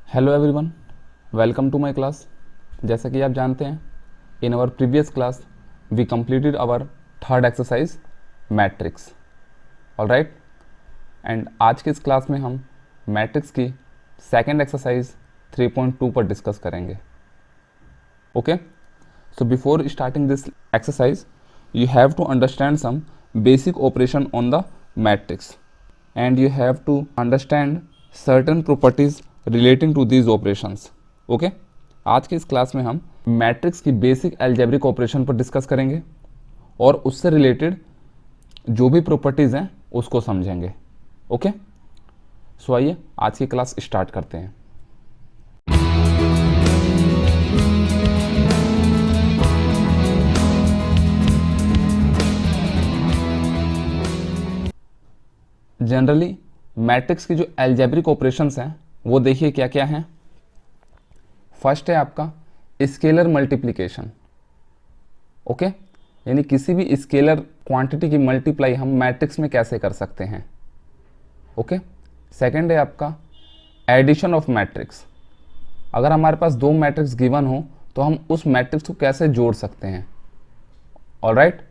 Hello everyone, welcome to my class. जैसा कि आप जानते हैं, in our previous class we completed our third exercise matrix. Alright, and आज की इस क्लास में हम मैट्रिक्स की सेकंड एक्सरसाइज 3.2 पर डिस्कस करेंगे। Okay, so before starting this exercise you have to understand some basic operation on the matrix and you have to understand certain properties relating to these operations. Okay, आज के इस class में हम matrix की basic algebraic operation पर discuss करेंगे और उससे रिलेटेड जो भी प्रॉपर्टीज़ हैं उसको समझेंगे। ओके, सो आइए आज की क्लास स्टार्ट करते हैं। जनरली मैट्रिक्स की जो एल्जेब्रिक ऑपरेशंस हैं वो देखिए क्या क्या हैं। फर्स्ट है आपका स्केलर मल्टीप्लिकेशन। ओके, यानी किसी भी स्केलर क्वांटिटी की मल्टीप्लाई हम मैट्रिक्स में कैसे कर सकते हैं। ओके, सेकंड है आपका एडिशन ऑफ मैट्रिक्स। अगर हमारे पास दो मैट्रिक्स गिवन हो तो हम उस मैट्रिक्स को कैसे जोड़ सकते हैं। ऑलराइट,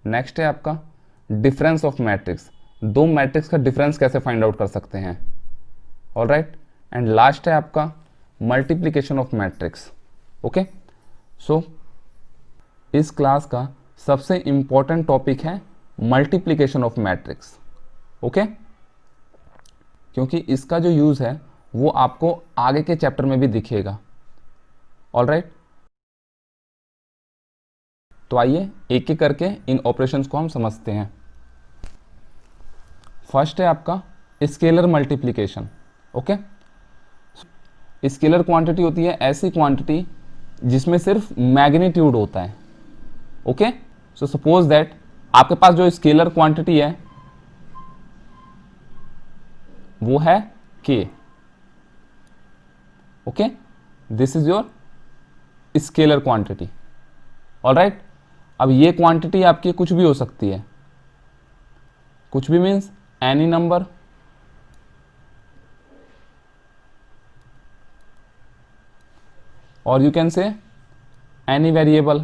नेक्स्ट है आपका डिफरेंस ऑफ मैट्रिक्स। दो मैट्रिक्स का डिफरेंस कैसे फाइंड आउट कर सकते हैं। ऑलराइट, एंड लास्ट है आपका multiplication of matrix. Okay, so इस क्लास का सबसे इंपॉर्टेंट टॉपिक है मल्टीप्लिकेशन ऑफ मैट्रिक्स। ओके, क्योंकि इसका जो यूज़ है वो आपको आगे के चैप्टर में भी दिखेगा। ऑलराइट, तो आइए एक एक करके इन ऑपरेशंस को हम समझते हैं। फर्स्ट है आपका scalar multiplication. Okay, scalar quantity होती है ऐसी क्वांटिटी जिसमें सिर्फ मैग्नीट्यूड होता है। ओके, सो सपोज दैट आपके पास जो स्केलर क्वांटिटी है वो है k। Okay, this is your scalar quantity. Alright, अब ये क्वांटिटी आपकी कुछ भी हो सकती है। कुछ भी मीन्स एनी नंबर, और यू कैन से any variable.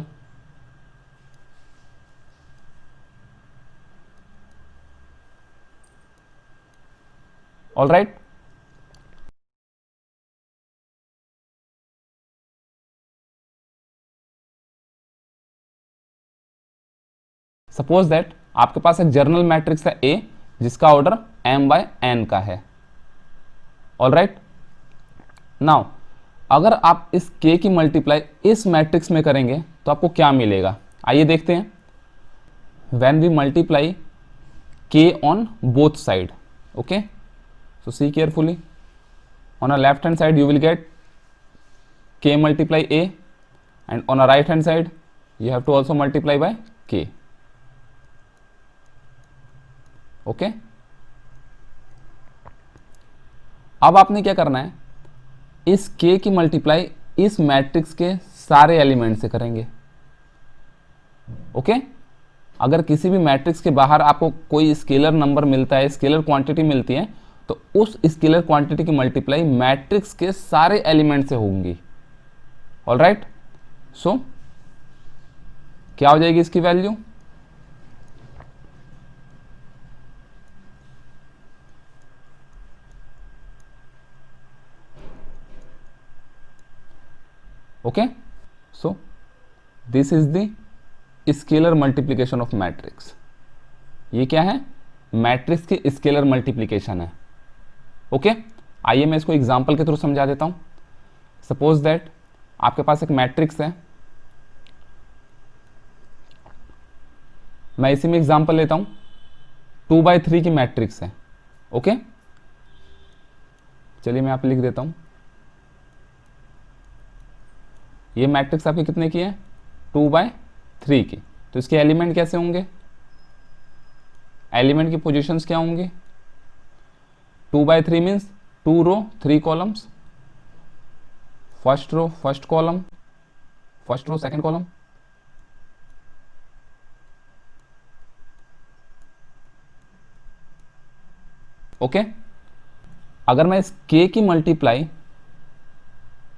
Alright, suppose that आपके पास एक जर्नल मैट्रिक्स है A जिसका ऑर्डर m/n का है। ऑलराइट, नाउ अगर आप इस k की मल्टीप्लाई इस मैट्रिक्स में करेंगे तो आपको क्या मिलेगा, आइए देखते हैं। When we multiply k on both side, okay, so see carefully, on a left hand side you will get k multiply a and on a right hand side you have to also multiply by k. Okay, अब आपने क्या करना है, इस k की multiply इस matrix के सारे एलिमेंट से करेंगे। ओके, अगर किसी भी मैट्रिक्स के बाहर आपको कोई स्केलर नंबर मिलता है, स्केलर क्वांटिटी मिलती है, तो उस स्केलर क्वांटिटी की मल्टीप्लाई मैट्रिक्स के सारे एलिमेंट से होंगी। ऑलराइट, सो क्या हो जाएगी इसकी value, okay, so this is the scalar multiplication of matrix. ये क्या है, मैट्रिक्स की स्केलर मल्टीप्लिकेशन है। ओके, आइए मैं इसको एग्जांपल के थ्रू समझा देता हूं। सपोज दैट आपके पास एक मैट्रिक्स है, मैं इसी में एग्जांपल लेता हूं, 2/3 की मैट्रिक्स है। ओके, चलिए मैं यहाँ पे लिख देता हूं, ये मैट्रिक्स आपकी कितने की है, 2/3 की। तो इसके एलिमेंट कैसे होंगे, एलिमेंट की पोजीशंस क्या होंगी, 2/3 means 2 row 3 columns, first row first column, first row second column. Okay, अगर मैं इस k की मल्टीप्लाई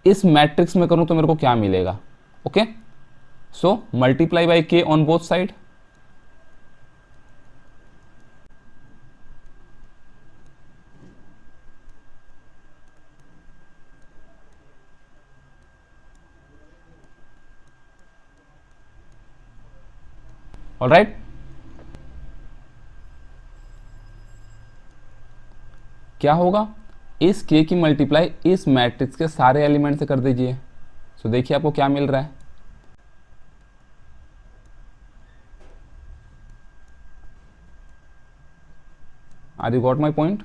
इस मैट्रिक्स में करूं तो मेरे को क्या मिलेगा। ओके, सो मल्टीप्लाई बाई के ऑन बोथ साइड। ऑलराइट, क्या होगा, इस के की मल्टीप्लाई इस मैट्रिक्स के सारे एलिमेंट से कर दीजिए। सो देखिए आपको क्या मिल रहा है। Are you got my point?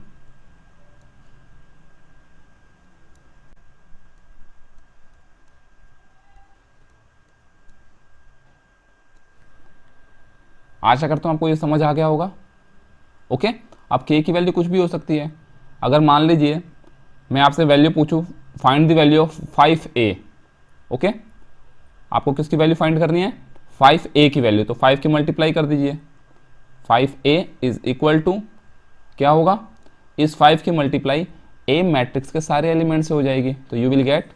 आशा करता हूं आपको ये समझ आ गया होगा। ओके, अब के की वैल्यू कुछ भी हो सकती है। अगर मान लीजिए मैं आपसे वैल्यू पूछूं, find the value of 5a। Okay, आपको किसकी वैल्यू फाइंड करनी है, 5a की वैल्यू। तो 5 की मल्टीप्लाई कर दीजिए। 5a इज इक्वल टू क्या होगा, इस 5 की मल्टीप्लाई a मैट्रिक्स के सारे एलिमेंट से हो जाएगी। तो you will get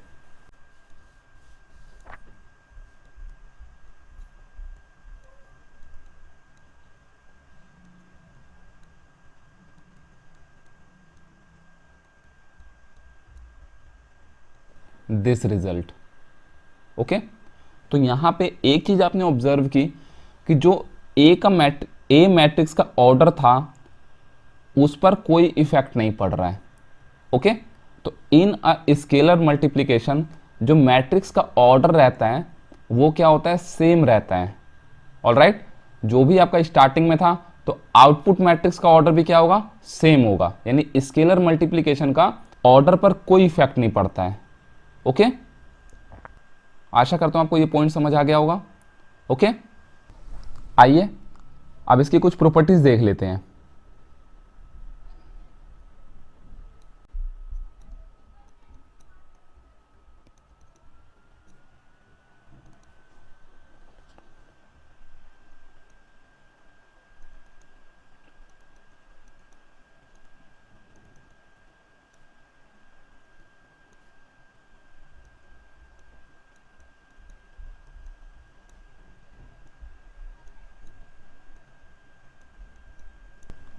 this result. Okay, तो यहां पे एक चीज आपने ऑब्जर्व की कि जो ए मैट्रिक्स का ऑर्डर था उस पर कोई इफेक्ट नहीं पड़ रहा है। ओके, तो इन अ स्केलर मल्टीप्लिकेशन जो मैट्रिक्स का ऑर्डर रहता है वो क्या होता है, सेम रहता है। ऑलराइट, जो भी आपका स्टार्टिंग में था तो आउटपुट मैट्रिक्स का ऑर्डर भी क्या होगा, सेम होगा। यानी स्केलर मल्टीप्लिकेशन का ऑर्डर पर कोई इफेक्ट नहीं पड़ता है। ओके, आशा करता हूं आपको ये पॉइंट समझ आ गया होगा। ओके, आइए अब इसकी कुछ प्रॉपर्टीज देख लेते हैं।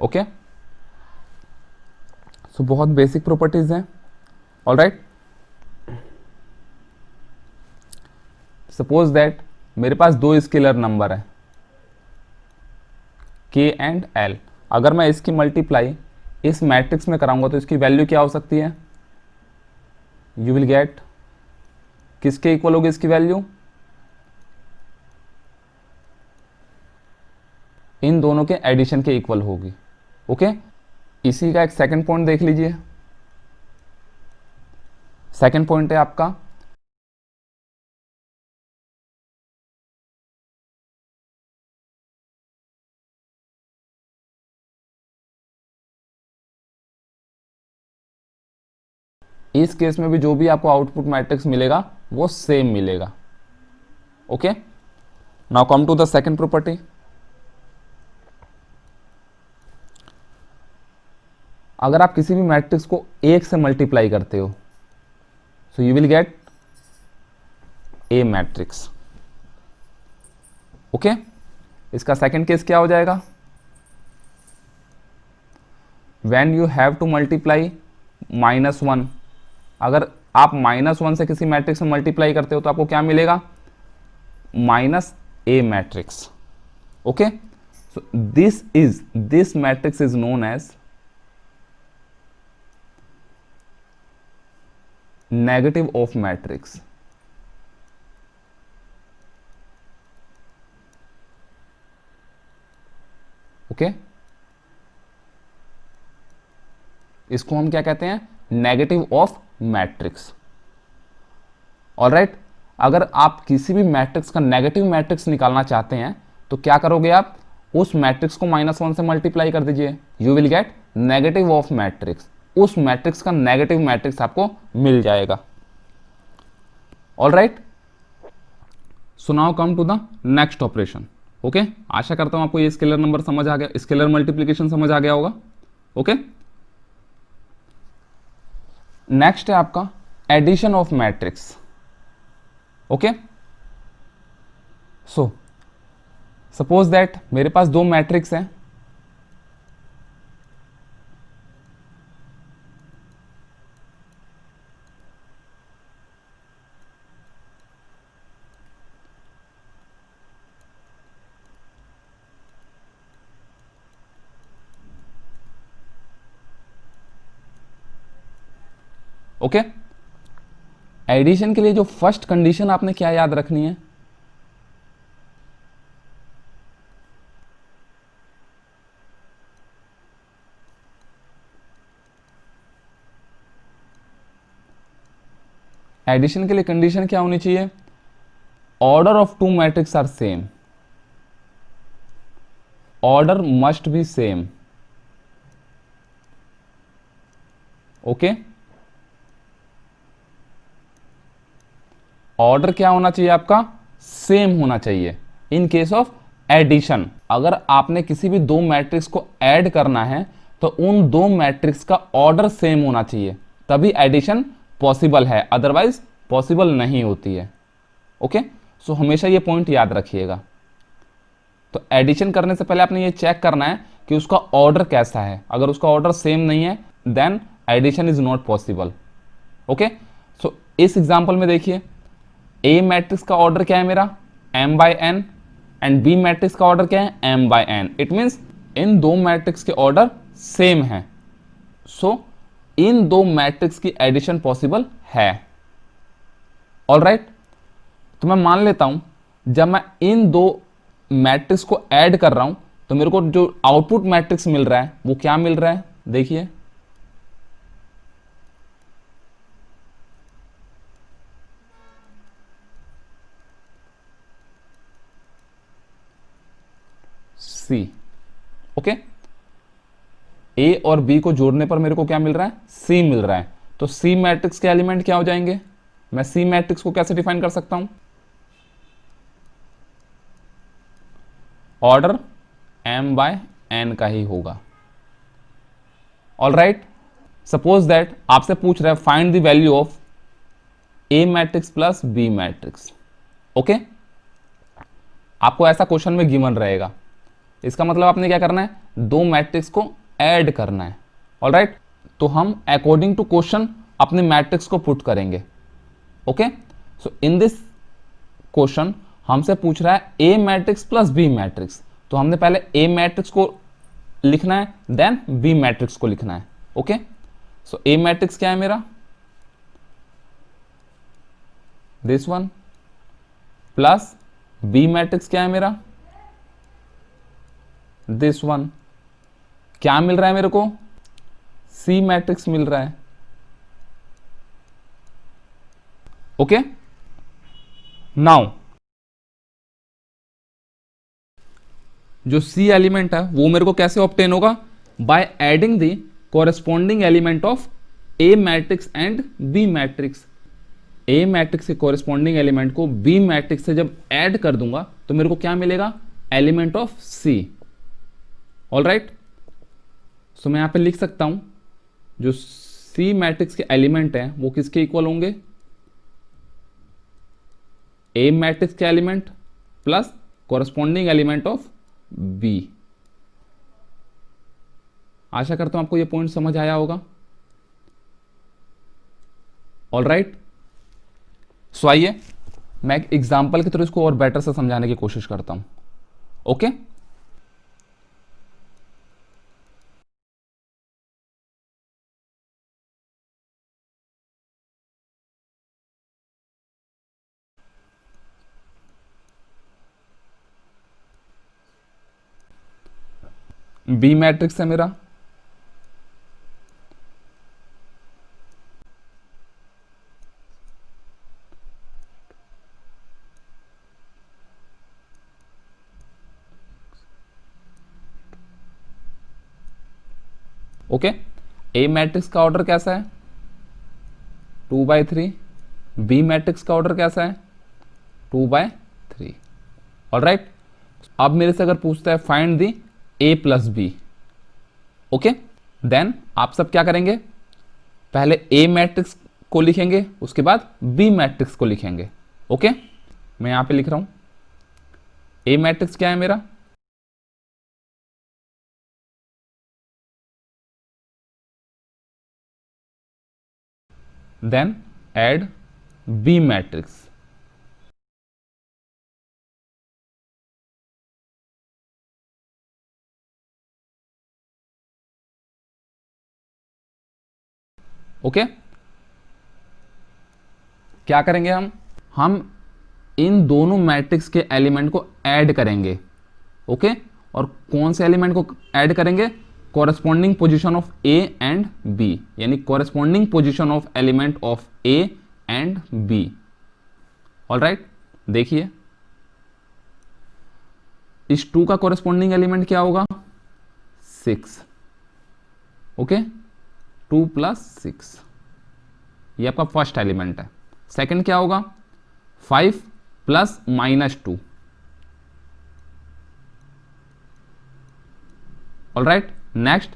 ओके, सो बहुत बेसिक प्रॉपर्टीज हैं। ऑलराइट, सपोज दैट मेरे पास दो स्केलर नंबर है के एंड एल। अगर मैं इसकी मल्टीप्लाई इस मैट्रिक्स में कराऊंगा तो इसकी वैल्यू क्या हो सकती है, यू विल गेट, किसके इक्वल होगी इसकी वैल्यू, इन दोनों के एडिशन के इक्वल होगी। ओके, इसी का एक सेकंड पॉइंट देख लीजिए। सेकंड पॉइंट है आपका इस केस में भी जो भी आपको आउटपुट मैट्रिक्स मिलेगा वो सेम मिलेगा। Okay, now come to the second property. अगर आप किसी भी मैट्रिक्स को एक से मल्टीप्लाई करते हो so you will gate A matrix. Okay, इसका सेकंड केस क्या हो जाएगा, when you have to multiply -1। अगर आप -1 से किसी मैट्रिक्स में मल्टीप्लाई करते हो तो आपको क्या मिलेगा, -a matrix. Okay, so this matrix is known as negative of matrix. Okay, इसको हम क्या कहते हैं, नेगेटिव ऑफ मैट्रिक्स। ऑलराइट, अगर आप किसी भी मैट्रिक्स का नेगेटिव मैट्रिक्स निकालना चाहते हैं तो क्या करोगे, आप उस मैट्रिक्स को -1 से मल्टीप्लाई कर दीजिए, you will get negative of matrix. उस मैट्रिक्स का नेगेटिव मैट्रिक्स आपको मिल जाएगा। Alright, so now come to the next operation. Okay, आशा करता हूं आपको ये स्केलर नंबर समझ आ गया, स्केलर मल्टीप्लिकेशन समझ आ गया होगा। ओके, नेक्स्ट है आपका addition of matrix. Okay, so suppose that मेरे पास दो मैट्रिक्स हैं. ओके, एडिशन के लिए जो फर्स्ट कंडीशन आपने क्या याद रखनी है, एडिशन के लिए कंडीशन क्या होनी चाहिए, order of two matrix are same, order must be same. Okay, order क्या होना चाहिए आपका, सेम होना चाहिए. इन केस ऑफ एडिशन, अगर आपने किसी भी दो मैट्रिक्स को ऐड करना है तो उन दो मैट्रिक्स का ऑर्डर सेम होना चाहिए, तभी एडिशन पॉसिबल है, अदरवाइज पॉसिबल नहीं होती है. ओके, सो हमेशा ये पॉइंट याद रखिएगा. तो एडिशन करने से पहले आपने ये चेक करना है कि उसका ऑर्डर कैसा है. अगर उसका ऑर्डर सेम नहीं है then addition is not possible. Okay, so इस एग्जांपल में देखिए, ए मैट्रिक्स का ऑर्डर क्या है मेरा, m by n, and b matrix का ऑर्डर क्या है, m by n. It means in दो मैट्रिक्स के ऑर्डर सेम है, सो इन दो मैट्रिक्स की एडिशन पॉसिबल है. ऑलराइट, तो मैं मान लेता हूं जब मैं इन दो मैट्रिक्स को ऐड कर रहा हूं तो मेरे को जो आउटपुट मैट्रिक्स मिल रहा है वो क्या मिल रहा है, देखिए सी. ओके, ए और बी को जोड़ने पर मेरे को क्या मिल रहा है, सी मिल रहा है. तो सी मैट्रिक्स के एलिमेंट क्या हो जाएंगे, मैं सी मैट्रिक्स को कैसे डिफाइन कर सकता हूं, ऑर्डर m बाय n का ही होगा. ऑल राइट, सपोज दैट आपसे पूछ रहा है find the value of A matrix plus b matrix. Okay, आपको ऐसा क्वेश्चन में गिवन रहेगा, इसका मतलब आपने क्या करना है, दो मैट्रिक्स को ऐड करना है. ऑल राइट, तो हम अकॉर्डिंग टू क्वेश्चन अपने मैट्रिक्स को पुट करेंगे. Okay, so in this question हमसे पूछ रहा है ए मैट्रिक्स प्लस बी मैट्रिक्स, तो हमने पहले ए मैट्रिक्स को लिखना है देन बी मैट्रिक्स को लिखना है. ओके, सो ए मैट्रिक्स क्या है मेरा, this one, plus b matrix क्या है मेरा, दिस वन. क्या मिल रहा है मेरे को, सी मैट्रिक्स मिल रहा है. ओके, नाउ जो सी एलिमेंट है वो मेरे को कैसे ऑब्टेन होगा, by adding the corresponding element of A matrix and b matrix. A matrix के कोरेस्पॉन्डिंग एलिमेंट को बी मैट्रिक्स से जब ऐड कर दूंगा तो मेरे को क्या मिलेगा, element of C. All right, so मैं यहां पे लिख सकता हूं जो सी मैट्रिक्स के एलिमेंट हैं वो किसके इक्वल होंगे, ए मैट्रिक्स के element plus corresponding element of B. आशा करता हूं आपको ये पॉइंट समझ आया होगा. ऑल राइट, सो आइए मैं एक एग्जाम्पल के थ्रू इसको और बेटर से समझाने की कोशिश करता हूं. ओके, बी मैट्रिक्स है मेरा, ओके. ए मैट्रिक्स का ऑर्डर कैसा है, 2/3. बी मैट्रिक्स का ऑर्डर कैसा है, 2/3. ऑल राइट, अब मेरे से अगर पूछता है find the a plus b, okay, then आप सब क्या करेंगे, पहले ए मैट्रिक्स को लिखेंगे, उसके बाद बी मैट्रिक्स को लिखेंगे। ओके, मैं यहां पे लिख रहा हूं ए मैट्रिक्स क्या है मेरा, then add b matrix. Okay, क्या करेंगे हम इन दोनों मैट्रिक्स के एलिमेंट को ऐड करेंगे। ओके, और कौन से एलिमेंट को ऐड करेंगे, corresponding position of A and B, यानी corresponding position of element of A and B. Alright, देखिए इस 2 का कॉरेस्पॉन्डिंग एलिमेंट क्या होगा, 6। ओके, 2 + 6, ये आपका फर्स्ट एलिमेंट है। सेकंड क्या होगा, 5 + -2। ऑलराइट, नेक्स्ट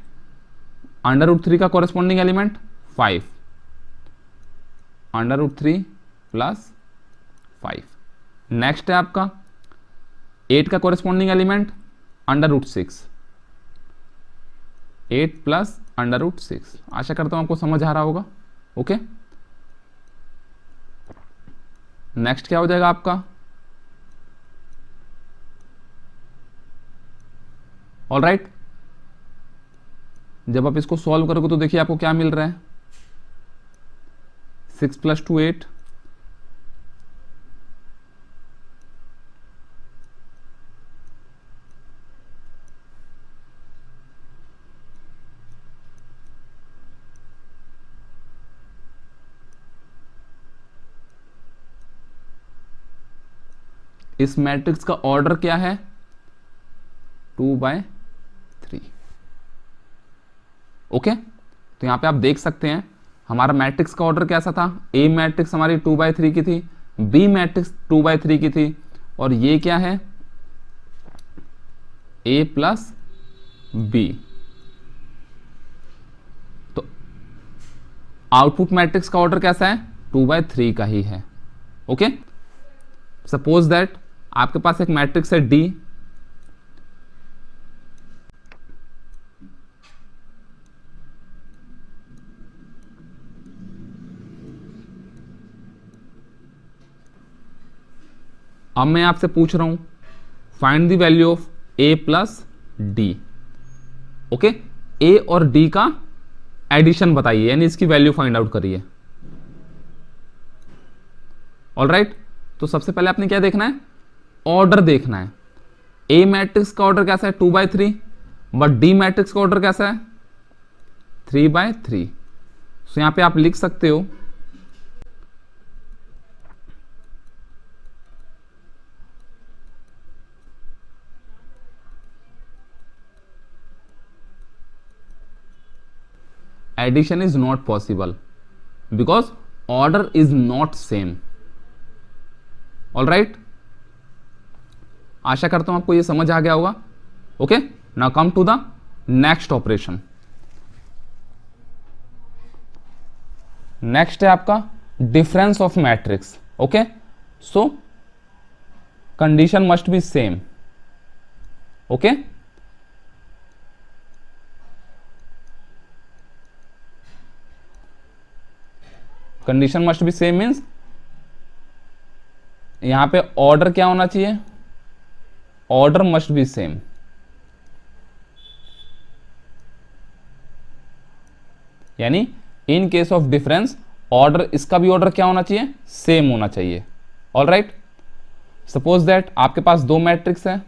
√3 का कॉरेस्पॉन्डिंग एलिमेंट 5, √3 + 5। नेक्स्ट है आपका 8 का कॉरेस्पॉन्डिंग एलिमेंट √6, 8 + √6। आशा करता हूं आपको समझ आ रहा होगा। ओके, नेक्स्ट क्या हो जाएगा आपका, ऑलराइट, जब आप इसको सॉल्व करोगे तो देखिए आपको क्या मिल रहा है, 6 + 2 8, इस मैट्रिक्स का ऑर्डर क्या है, 2/3। ओके, तो यहां पे आप देख सकते हैं हमारा मैट्रिक्स का ऑर्डर कैसा था, ए मैट्रिक्स हमारी 2/3 की थी, बी मैट्रिक्स 2/3 की थी, और ये क्या है, ए + बी। तो आउटपुट मैट्रिक्स का ऑर्डर कैसा है, 2/3 का ही है। ओके, सपोज दैट आपके पास एक मैट्रिक्स है डी, अब मैं आपसे पूछ रहा हूं find the value of A + D. Okay, A और डी का एडिशन बताइए, यानी इसकी वैल्यू फाइंड आउट करिए। ऑलराइट, तो सबसे पहले आपने क्या देखना है, ऑर्डर देखना है। ए मैट्रिक्स का ऑर्डर कैसा है, 2/3, बट डी मैट्रिक्स का ऑर्डर कैसा है, 3/3। सो यहां पे आप लिख सकते हो addition is not possible because order is not same. All right, आशा करता हूं आपको ये समझ आ गया होगा। Okay, now come to the next operation. Next है आपका difference of matrix. Okay, so condition must be same. Okay, condition must be same means यहां पे ऑर्डर क्या होना चाहिए, ऑर्डर मस्ट बी सेम। यानी in case of difference order, इसका भी ऑर्डर क्या होना चाहिए, सेम होना चाहिए। ऑल राइट, सपोज दैट आपके पास 2 मैट्रिक्स है,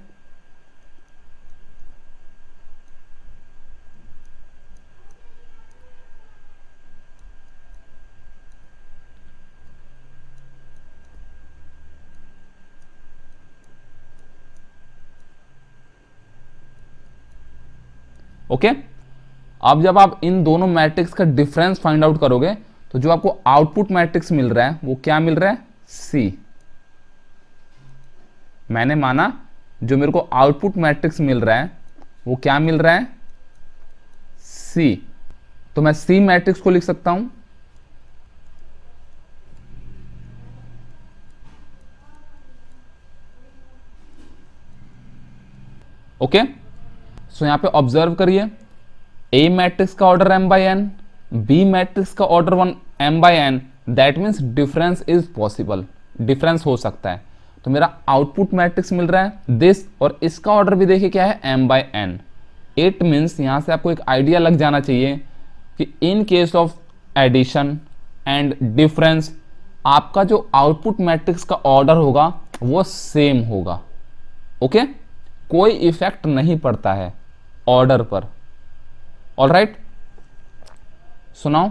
ओके। अब जब आप इन दोनों मैट्रिक्स का डिफरेंस फाइंड आउट करोगे तो जो आपको आउटपुट मैट्रिक्स मिल रहा है वो क्या मिल रहा है, सी। मैंने माना जो मेरे को आउटपुट मैट्रिक्स मिल रहा है वो क्या मिल रहा है, सी। तो मैं सी मैट्रिक्स को लिख सकता हूं ओके, सो यहाँ पे ऑब्जर्व करिए, ए मैट्रिक्स का order m by n, B matrix का order m by n, that means difference is possible, difference हो सकता है। तो मेरा आउटपुट मैट्रिक्स मिल रहा है दिस, और इसका ऑर्डर भी देखिए क्या है, m by n. It means यहाँ से आपको एक आइडिया लग जाना चाहिए कि in case of addition and difference आपका जो आउटपुट मैट्रिक्स का ऑर्डर होगा वो सेम होगा। ओके, कोई इफेक्ट नहीं पड़ता है ऑर्डर पर। ऑलराइट, सुनाओ,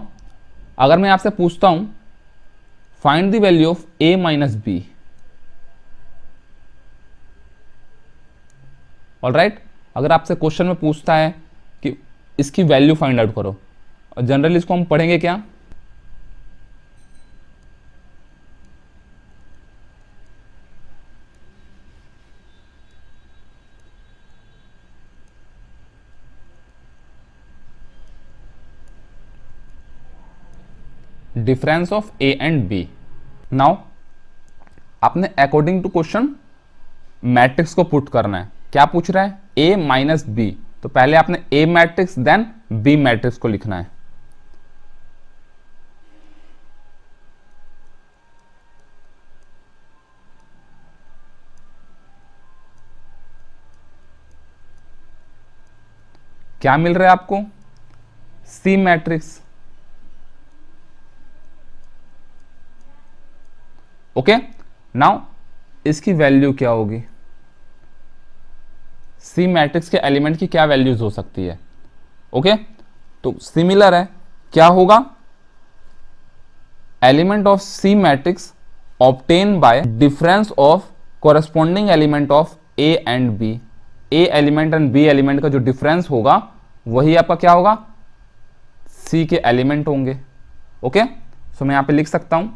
अगर मैं आपसे पूछता हूं find the value of a minus b, alright, अगर आपसे क्वेश्चन में पूछता है कि इसकी वैल्यू फाइंड आउट करो, और जनरली इसको हम पढ़ेंगे क्या, difference of A and B. Now आपने अकॉर्डिंग टू क्वेश्चन मैट्रिक्स को पुट करना है। क्या पूछ रहा है, ए माइनस बी, तो पहले आपने ए मैट्रिक्स देन बी मैट्रिक्स को लिखना है। क्या मिल रहा है आपको, सी मैट्रिक्स। ओके, नाउ इसकी वैल्यू क्या होगी, सी मैट्रिक्स के एलिमेंट की क्या वैल्यूज हो सकती है। ओके, तो सिमिलर है, क्या होगा, element of C matrix obtain by difference of corresponding element of A and B. A element and B element का जो डिफरेंस होगा वही आपका क्या होगा, सी के एलिमेंट होंगे। ओके, सो मैं यहां पे लिख सकता हूं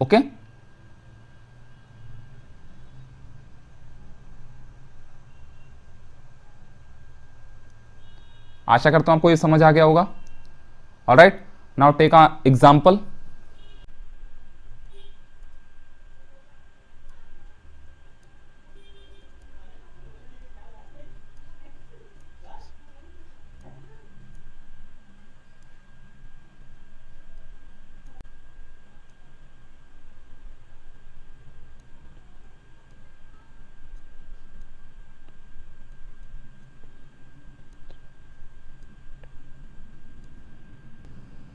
ओके, आशा करता हूं आपको ये समझ आ गया होगा। Alright, now take a example.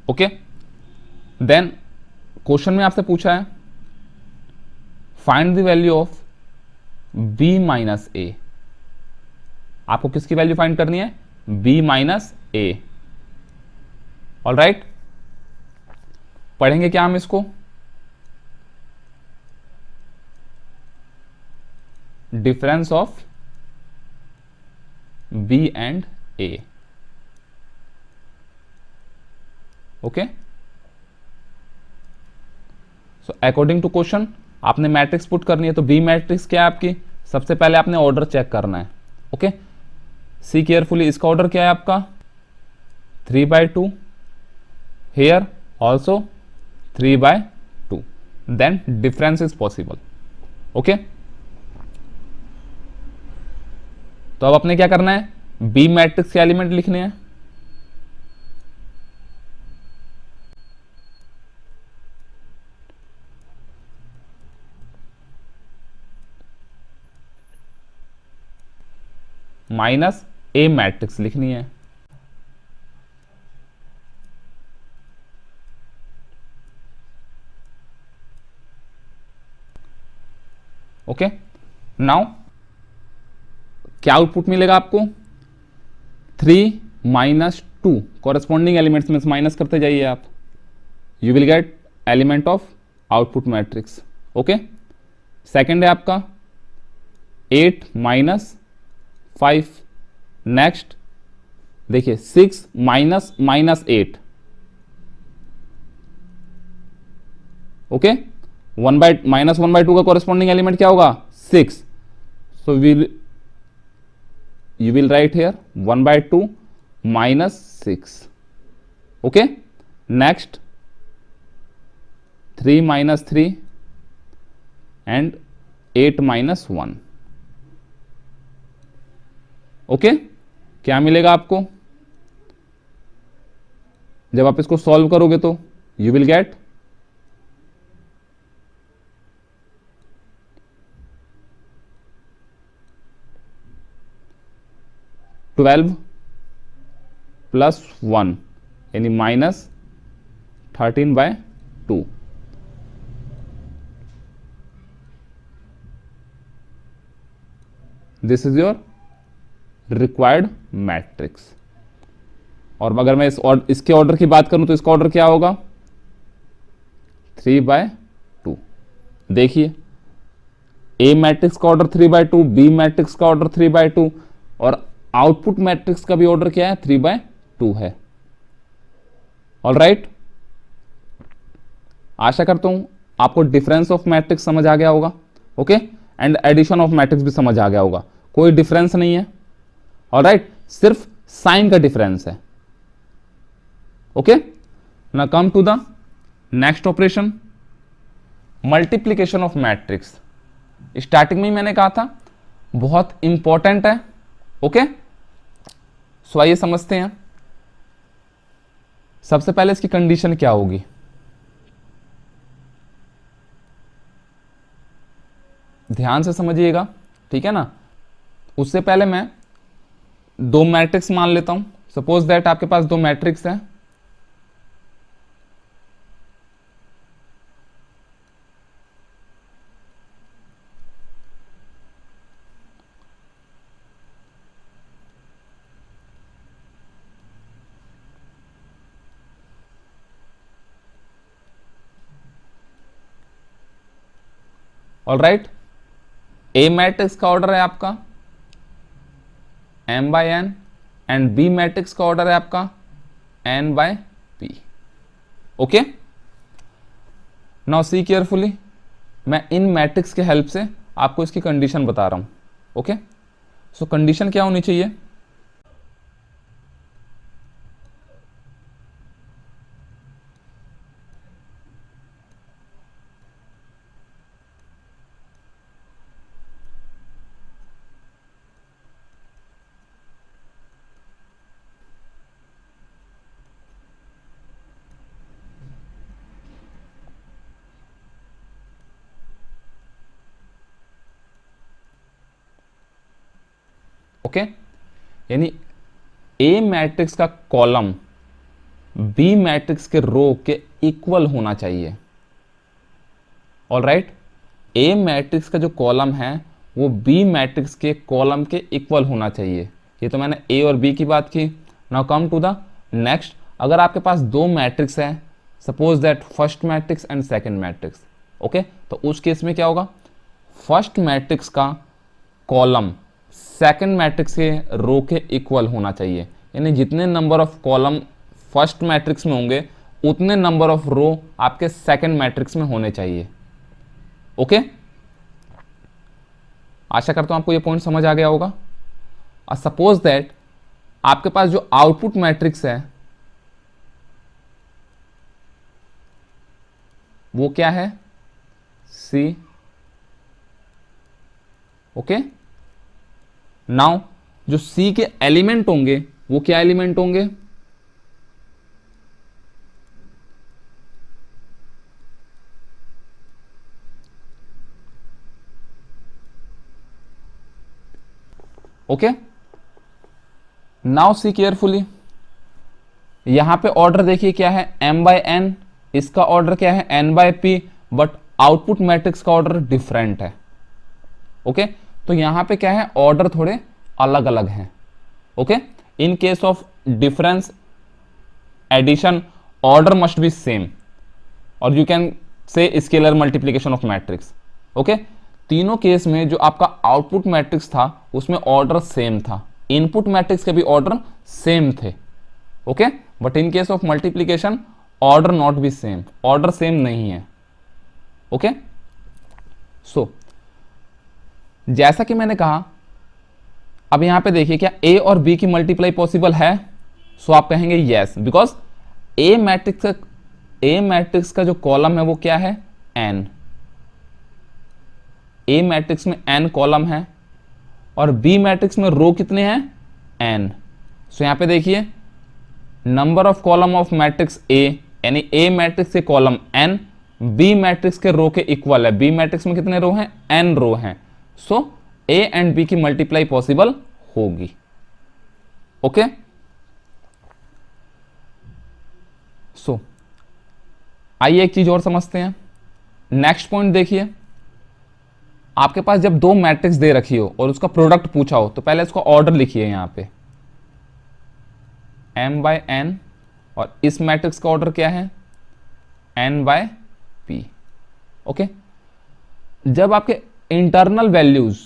Okay, then question में आपसे पूछा है find the value of b minus A. आपको किसकी वैल्यू फाइंड करनी है, b माइनस ए। ऑलराइट, पढ़ेंगे क्या हम इसको, difference of b and a। Okay, so according to question आपने मैट्रिक्स पुट करनी है, तो बी मैट्रिक्स क्या है आपकी, सबसे पहले आपने ऑर्डर चेक करना है। ओके, सी केयरफुली, इसका ऑर्डर क्या है आपका 3/2, here also 3/2, then difference is possible. Okay, तो अब आपने क्या करना है, बी मैट्रिक्स के एलिमेंट लिखने हैं। माइनस ए मैट्रिक्स लिखनी है। ओके, नाउ क्या आउटपुट मिलेगा आपको, 3 माइनस 2, कॉरेस्पॉन्डिंग एलिमेंट्स में माइनस करते जाइए आप, you will gate element of output matrix. Okay, second है आपका 8 माइनस 5, नेक्स्ट देखिए 6 माइनस माइनस 8। ओके, -1/2 का कॉरेस्पॉन्डिंग एलिमेंट क्या होगा, 6। So will you will write here 1/2 minus 6. Okay, next 3 minus 3 and 8 minus 1. Okay, क्या मिलेगा आपको जब आप इसको सॉल्व करोगे? तो यू विल गेट 12 प्लस 1 यानी minus 13/2. This is your required matrix. और अगर मैं इसके ऑर्डर की बात करूं तो इसका ऑर्डर क्या होगा? 3/2. देखिए, ए मैट्रिक्स का ऑर्डर 3/2, बी मैट्रिक्स का ऑर्डर 3/2 और आउटपुट मैट्रिक्स का भी ऑर्डर क्या है? 3/2 है. ऑलराइट, आशा करता हूं आपको डिफरेंस ऑफ मैट्रिक्स समझ आ गया होगा. Okay, and addition of matrix भी समझ आ गया होगा. कोई डिफरेंस नहीं है. ऑलराइट, सिर्फ साइन का डिफरेंस है. Okay, now come to the next operation, multiplication of matrix. Starting में ही मैंने कहा था बहुत इंपॉर्टेंट है. ओके, सो आइए समझते हैं. सबसे पहले इसकी कंडीशन क्या होगी? ध्यान से समझिएगा, ठीक है ना. उससे पहले मैं दो मैट्रिक्स मान लेता हूं. सपोज दैट आपके पास दो मैट्रिक्स हैं. ऑलराइट, ए मैट्रिक्स का ऑर्डर है आपका m/n एंड बी मैट्रिक्स का ऑर्डर है आपका n/p. Okay, now see carefully. मैं इन मैट्रिक्स के हेल्प से आपको इसकी कंडीशन बता रहा हूं. ओके, सो कंडीशन क्या होनी चाहिए? ओके, यानी ए मैट्रिक्स का कॉलम बी मैट्रिक्स के रो के इक्वल होना चाहिए. ऑलराइट, ए मैट्रिक्स का जो कॉलम है वो बी मैट्रिक्स के कॉलम के इक्वल होना चाहिए. ये तो मैंने ए और बी की बात की. Now come to the next. अगर आपके पास दो मैट्रिक्स है, suppose that first matrix and second matrix. Okay, तो उस केस में क्या होगा? फर्स्ट मैट्रिक्स का कॉलम सेकंड मैट्रिक्स के रो के इक्वल होना चाहिए. यानी जितने number of column first matrix में होंगे उतने नंबर ऑफ रो आपके सेकंड मैट्रिक्स में होने चाहिए. ओके, आशा करता हूं आपको ये पॉइंट समझ आ गया होगा. और सपोज दैट आपके पास जो आउटपुट मैट्रिक्स है वो क्या है? सी. ओके, नाउ जो सी के एलिमेंट होंगे वो क्या एलिमेंट होंगे? Okay, now see carefully. यहां पे ऑर्डर देखिए क्या है? m/n. इसका ऑर्डर क्या है? n/p. बट आउटपुट मैट्रिक्स का ऑर्डर डिफरेंट है. ओके, तो यहां पे क्या है? ऑर्डर थोड़े अलग अलग हैं. Okay, in case of difference addition order must be same और you can say scalar multiplication of matrix. Okay, तीनों केस में जो आपका आउटपुट मैट्रिक्स था उसमें ऑर्डर सेम था. इनपुट मैट्रिक्स के भी ऑर्डर सेम थे. Okay, but in case of multiplication order not be same. Order same नहीं है. ओके, सो जैसा कि मैंने कहा अब यहां पे देखिए क्या ए और बी की मल्टीप्लाई पॉसिबल है? सो आप कहेंगे यस, बिकॉज ए मैट्रिक्स का जो कॉलम है वो क्या है? एन। ए मैट्रिक्स में एन कॉलम है और बी मैट्रिक्स में रो कितने हैं? एन। सो यहां पे देखिए number of column of matrix A, यानी ए मैट्रिक्स के कॉलम एन बी मैट्रिक्स के रो के इक्वल है। बी मैट्रिक्स में कितने रो हैं? एन रो हैं। सो ए एंड बी की मल्टीप्लाई पॉसिबल होगी। ओके, सो आइए एक चीज और समझते हैं। नेक्स्ट पॉइंट देखिए, आपके पास जब दो मैट्रिक्स दे रखी हो और उसका प्रोडक्ट पूछा हो तो पहले इसका ऑर्डर लिखिए यहां पे m बाय n, और इस मैट्रिक्स का ऑर्डर क्या है? n bye p। ओके, जब आपके इंटरनल वैल्यूज,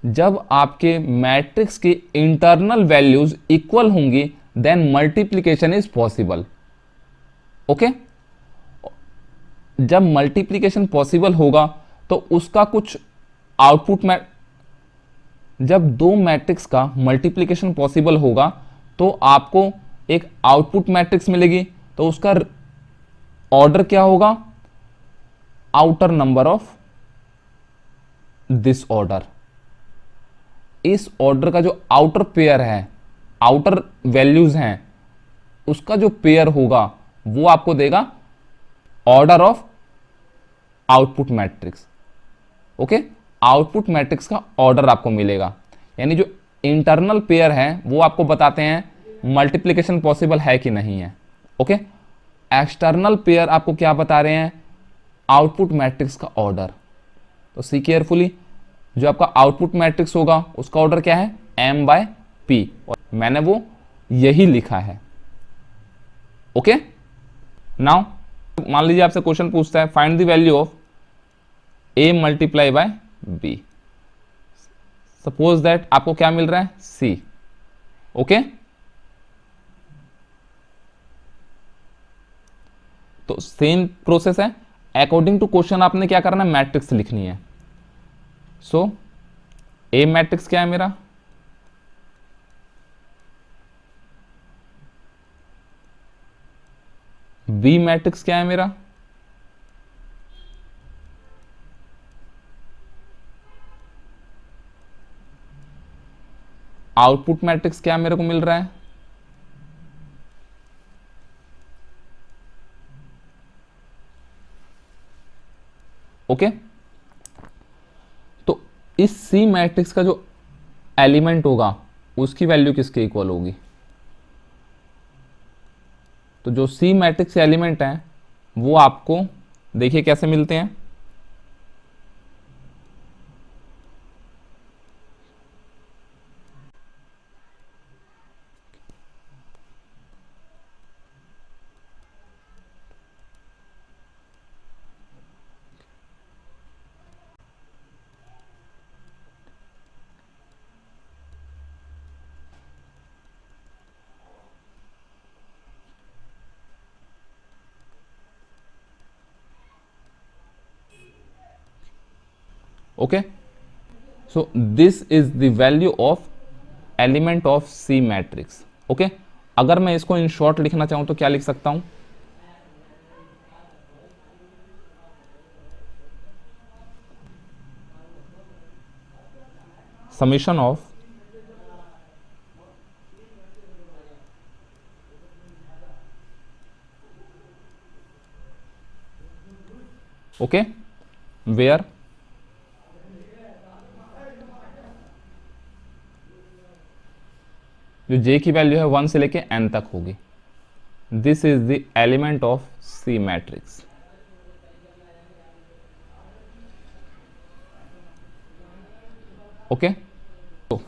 जब आपके मैट्रिक्स की इंटरनल वैल्यूज इक्वल होंगी then multiplication is possible. Okay, जब मल्टीप्लीकेशन पॉसिबल होगा तो उसका कुछ आउटपुट में, जब दो मैट्रिक्स का मल्टीप्लीकेशन पॉसिबल होगा तो आपको एक आउटपुट मैट्रिक्स मिलेगी, तो उसका ऑर्डर क्या होगा? Outer number of this order. इस ऑर्डर का जो आउटर पेयर है, आउटर वैल्यूज हैं, उसका जो पेयर होगा वो आपको देगा order of output matrix. Okay, output matrix का ऑर्डर आपको मिलेगा, यानी जो इंटरनल पेयर है वो आपको बताते हैं मल्टीप्लिकेशन पॉसिबल है कि नहीं है। ओके, एक्सटर्नल पेयर आपको क्या बता रहे हैं? आउटपुट मैट्रिक्स का ऑर्डर। तो सी केयरफुली, जो आपका आउटपुट मैट्रिक्स होगा उसका ऑर्डर क्या है? m बाय p, और मैंने वो यही लिखा है। ओके, नाउ मान लीजिए आपसे क्वेश्चन पूछता है find the value of a multiply by b। Suppose that आपको क्या मिल रहा है? c। ओके, तो सेम प्रोसेस है। अकॉर्डिंग टू क्वेश्चन आपने क्या करना है? मैट्रिक्स लिखनी है। सो a मैट्रिक्स क्या है मेरा? b मैट्रिक्स क्या है मेरा? आउटपुट मैट्रिक्स क्या मेरे को मिल रहा है? ओके, तो इस सी मैट्रिक्स का जो एलिमेंट होगा उसकी वैल्यू किसके इक्वल होगी? तो जो सी मैट्रिक्स एलिमेंट है वो आपको देखिए कैसे मिलते हैं। Okay, so this is the value of element of C matrix. Okay, अगर मैं इसको इन शॉर्ट लिखना चाहूं तो क्या लिख सकता हूं? समीशन ऑफ ओके वेयर जो j की वैल्यू है 1 से लेके n तक होगी। This is the element of C matrix. Okay, तो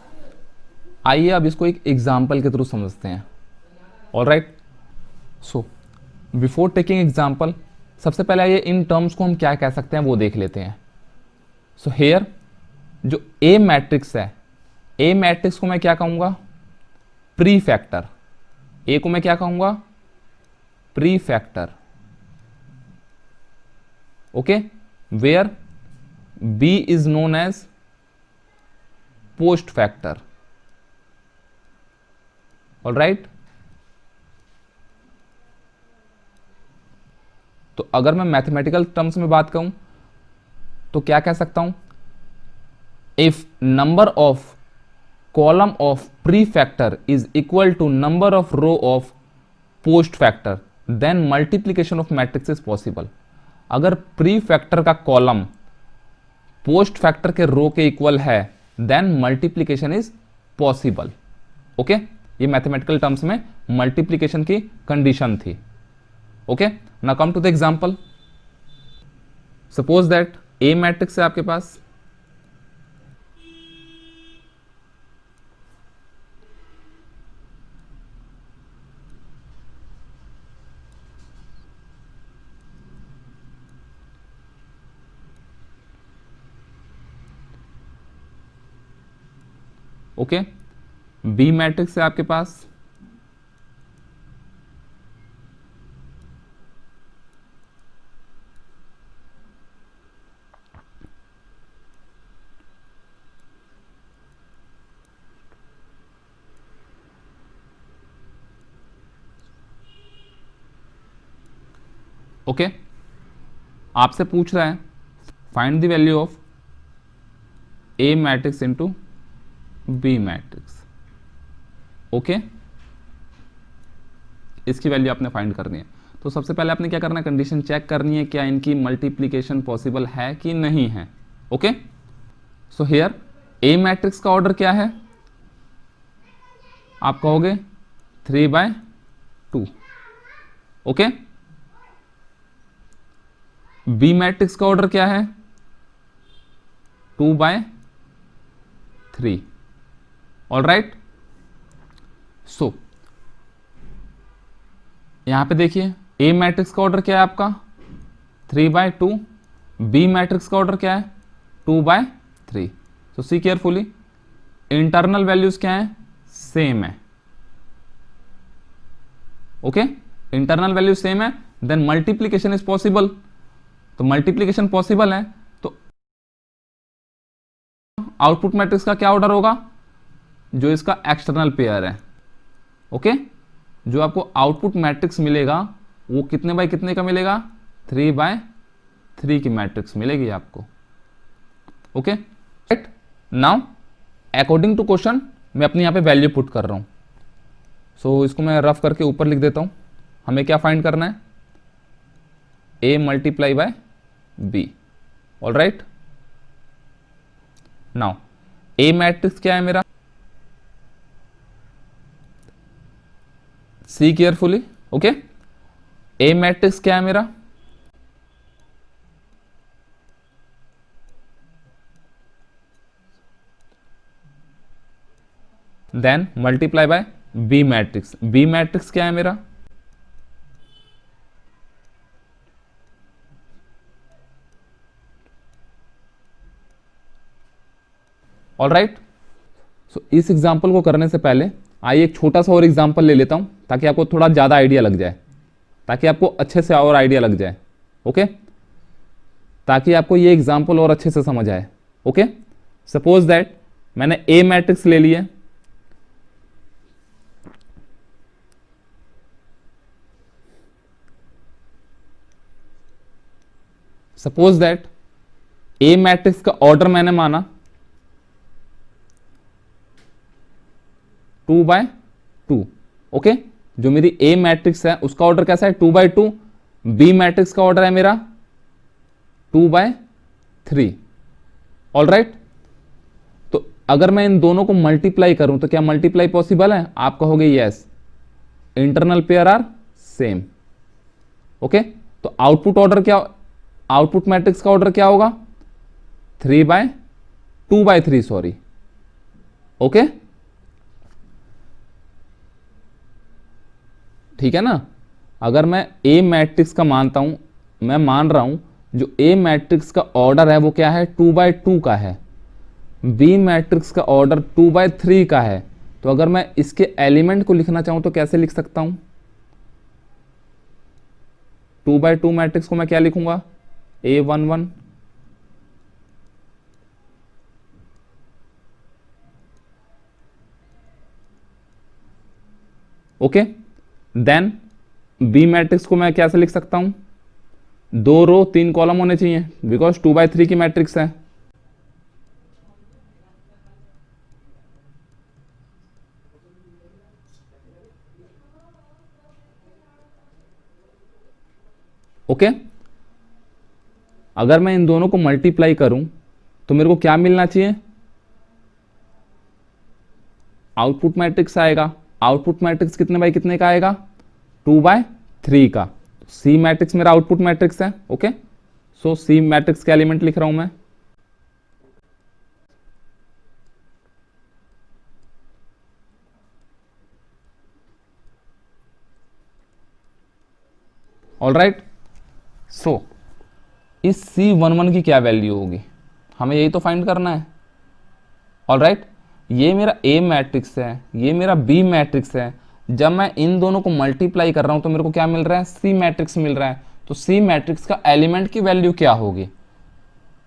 आइए अब इसको एक एग्जाम्पल के थ्रू समझते हैं। Alright, so before taking example, सबसे पहले आइए इन टर्म्स को हम क्या कह सकते हैं वो देख लेते हैं। सो हेयर जो ए मैट्रिक्स है, ए मैट्रिक्स को मैं क्या कहूंगा? Pre factor. ए को मैं क्या कहूंगा? Prefactor. Okay, where B is known as postfactor. Alright, तो अगर मैं मैथमेटिकल टर्म्स में बात करूं तो क्या कह सकता हूं, if number of column of prefactor is equal to number of row of postfactor then multiplication of matrix is possible. अगर प्री फैक्टर का कॉलम पोस्ट फैक्टर के रो के इक्वल है then multiplication is possible. Okay, ये mathematical terms में multiplication की condition थी। Okay, now come to the example. Suppose that A matrix है आपके पास, ओके, बी मैट्रिक्स है आपके पास, ओके, आपसे पूछ रहा है find the value of A matrix into B matrix. Okay, इसकी वैल्यू आपने फाइंड करनी है। तो सबसे पहले आपने क्या करना है, कंडीशन चेक करनी है क्या इनकी मल्टीप्लीकेशन पॉसिबल है कि नहीं है। Okay, so here A matrix का ऑर्डर क्या है, आप कहोगे 3/2। ओके, बी मैट्रिक्स का ऑर्डर क्या है, 2/3। ऑल राइट, सो यहां पे देखिए ए मैट्रिक्स का ऑर्डर क्या है आपका 3/2, बी मैट्रिक्स का ऑर्डर क्या है 2/3। सो सी केयरफुली, इंटरनल वैल्यूज क्या है, सेम है। ओके, इंटरनल वैल्यू सेम है, देन मल्टीप्लीकेशन इज पॉसिबल। तो मल्टीप्लीकेशन पॉसिबल है तो आउटपुट मैट्रिक्स का क्या ऑर्डर होगा, जो इसका एक्सटर्नल पेयर है। ओके, जो आपको आउटपुट मैट्रिक्स मिलेगा वो कितने बाय कितने का मिलेगा, 3/3 की मैट्रिक्स मिलेगी आपको। Okay, right, now according to question मैं अपनी यहां पे वैल्यू पुट कर रहा हूं। सो इसको मैं रफ करके ऊपर लिख देता हूं। हमें क्या फाइंड करना है, a multiply by b। All right, now a matrix क्या है मेरा, see carefully. Okay, A matrix क्या है मेरा, then multiply by B matrix. B matrix क्या है मेरा, ऑल राइट। सो इस एग्जाम्पल को करने से पहले आइए एक छोटा सा और एग्जाम्पल ले लेता हूं ताकि आपको थोड़ा ज्यादा आइडिया लग जाए, ताकि आपको अच्छे से और आइडिया लग जाए। ओके, ताकि आपको ये एग्जाम्पल और अच्छे से समझ आए। ओके, सपोज दैट मैंने ए मैट्रिक्स ले लिया, सपोज दैट ए मैट्रिक्स का ऑर्डर मैंने माना 2/2। ओके, जो मेरी ए मैट्रिक्स है उसका ऑर्डर कैसा है 2/2, बी मैट्रिक्स का ऑर्डर है मेरा 2/3। ऑल राइट, तो अगर मैं इन दोनों को मल्टीप्लाई करूं तो क्या मल्टीप्लाई पॉसिबल है, आप कहोगे yes, internal pair are same. Okay, तो आउटपुट ऑर्डर क्या, आउटपुट मैट्रिक्स का ऑर्डर क्या होगा 2/3 सॉरी। ओके, ठीक है ना। अगर मैं ए मैट्रिक्स का मानता हूं, मैं मान रहा हूं जो ए मैट्रिक्स का ऑर्डर है वो क्या है 2/2 का है, बी मैट्रिक्स का ऑर्डर 2/3 का है, तो अगर मैं इसके एलिमेंट को लिखना चाहूं तो कैसे लिख सकता हूं, 2/2 मैट्रिक्स को मैं क्या लिखूंगा A11, okay. Then B matrix को मैं कैसे लिख सकता हूं, 2 रो 3 कॉलम होने चाहिए बिकॉज 2/3 की मैट्रिक्स है। ओके। अगर मैं इन दोनों को मल्टीप्लाई करूं तो मेरे को क्या मिलना चाहिए, आउटपुट मैट्रिक्स आएगा। आउटपुट मैट्रिक्स कितने बाई कितने का आएगा, 2/3 का। सी मैट्रिक्स मेरा आउटपुट मैट्रिक्स है। ओके, सो सी मैट्रिक्स का एलिमेंट लिख रहा हूं मैं। ऑल राइट, सो इस C11 की क्या वैल्यू होगी, हमें यही तो फाइंड करना है। ऑल राइट, ये मेरा A मैट्रिक्स है, ये मेरा B मैट्रिक्स है। जब मैं इन दोनों को मल्टीप्लाई कर रहा हूं तो मेरे को क्या मिल रहा है, C मैट्रिक्स मिल रहा है। तो C मैट्रिक्स का एलिमेंट की वैल्यू क्या होगी।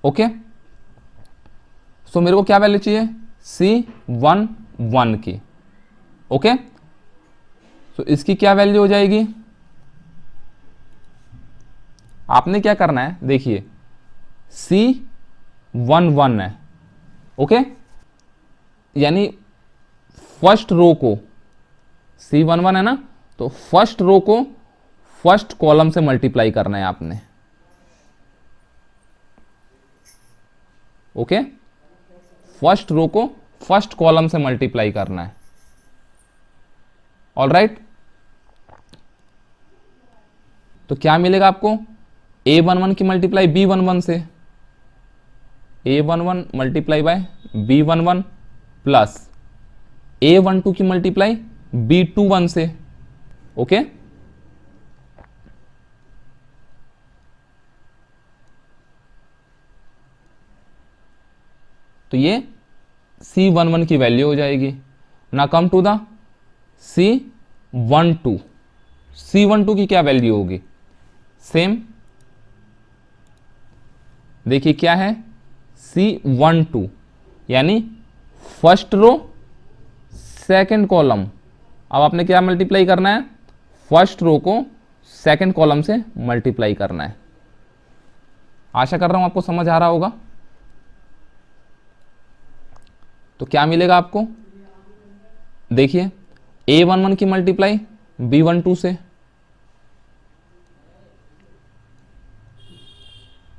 ओके, सो मेरे को क्या वैल्यू चाहिए, C11 की। ओके, तो इसकी क्या वैल्यू हो जाएगी, आपने क्या करना है, देखिए C11 है। ओके, यानी फर्स्ट रो को, C11 है ना, तो फर्स्ट रो को फर्स्ट कॉलम से मल्टीप्लाई करना है आपने। ओके, फर्स्ट रो को फर्स्ट कॉलम से मल्टीप्लाई करना है। ऑल राइट, तो क्या मिलेगा आपको, A11 की मल्टीप्लाई B11 से, A11 multiply by B11 plus A12 की मल्टीप्लाई B21 से। ओके, तो ये C11 की वैल्यू हो जाएगी। ना कम टू द C12, C12 की क्या वैल्यू होगी, सेम देखिए क्या है, C12 यानी फर्स्ट रो सेकंड कॉलम। अब आपने क्या मल्टीप्लाई करना है, फर्स्ट रो को सेकंड कॉलम से मल्टीप्लाई करना है। आशा कर रहा हूं आपको समझ आ रहा होगा। तो क्या मिलेगा आपको, देखिए A11 की मल्टीप्लाई B12 से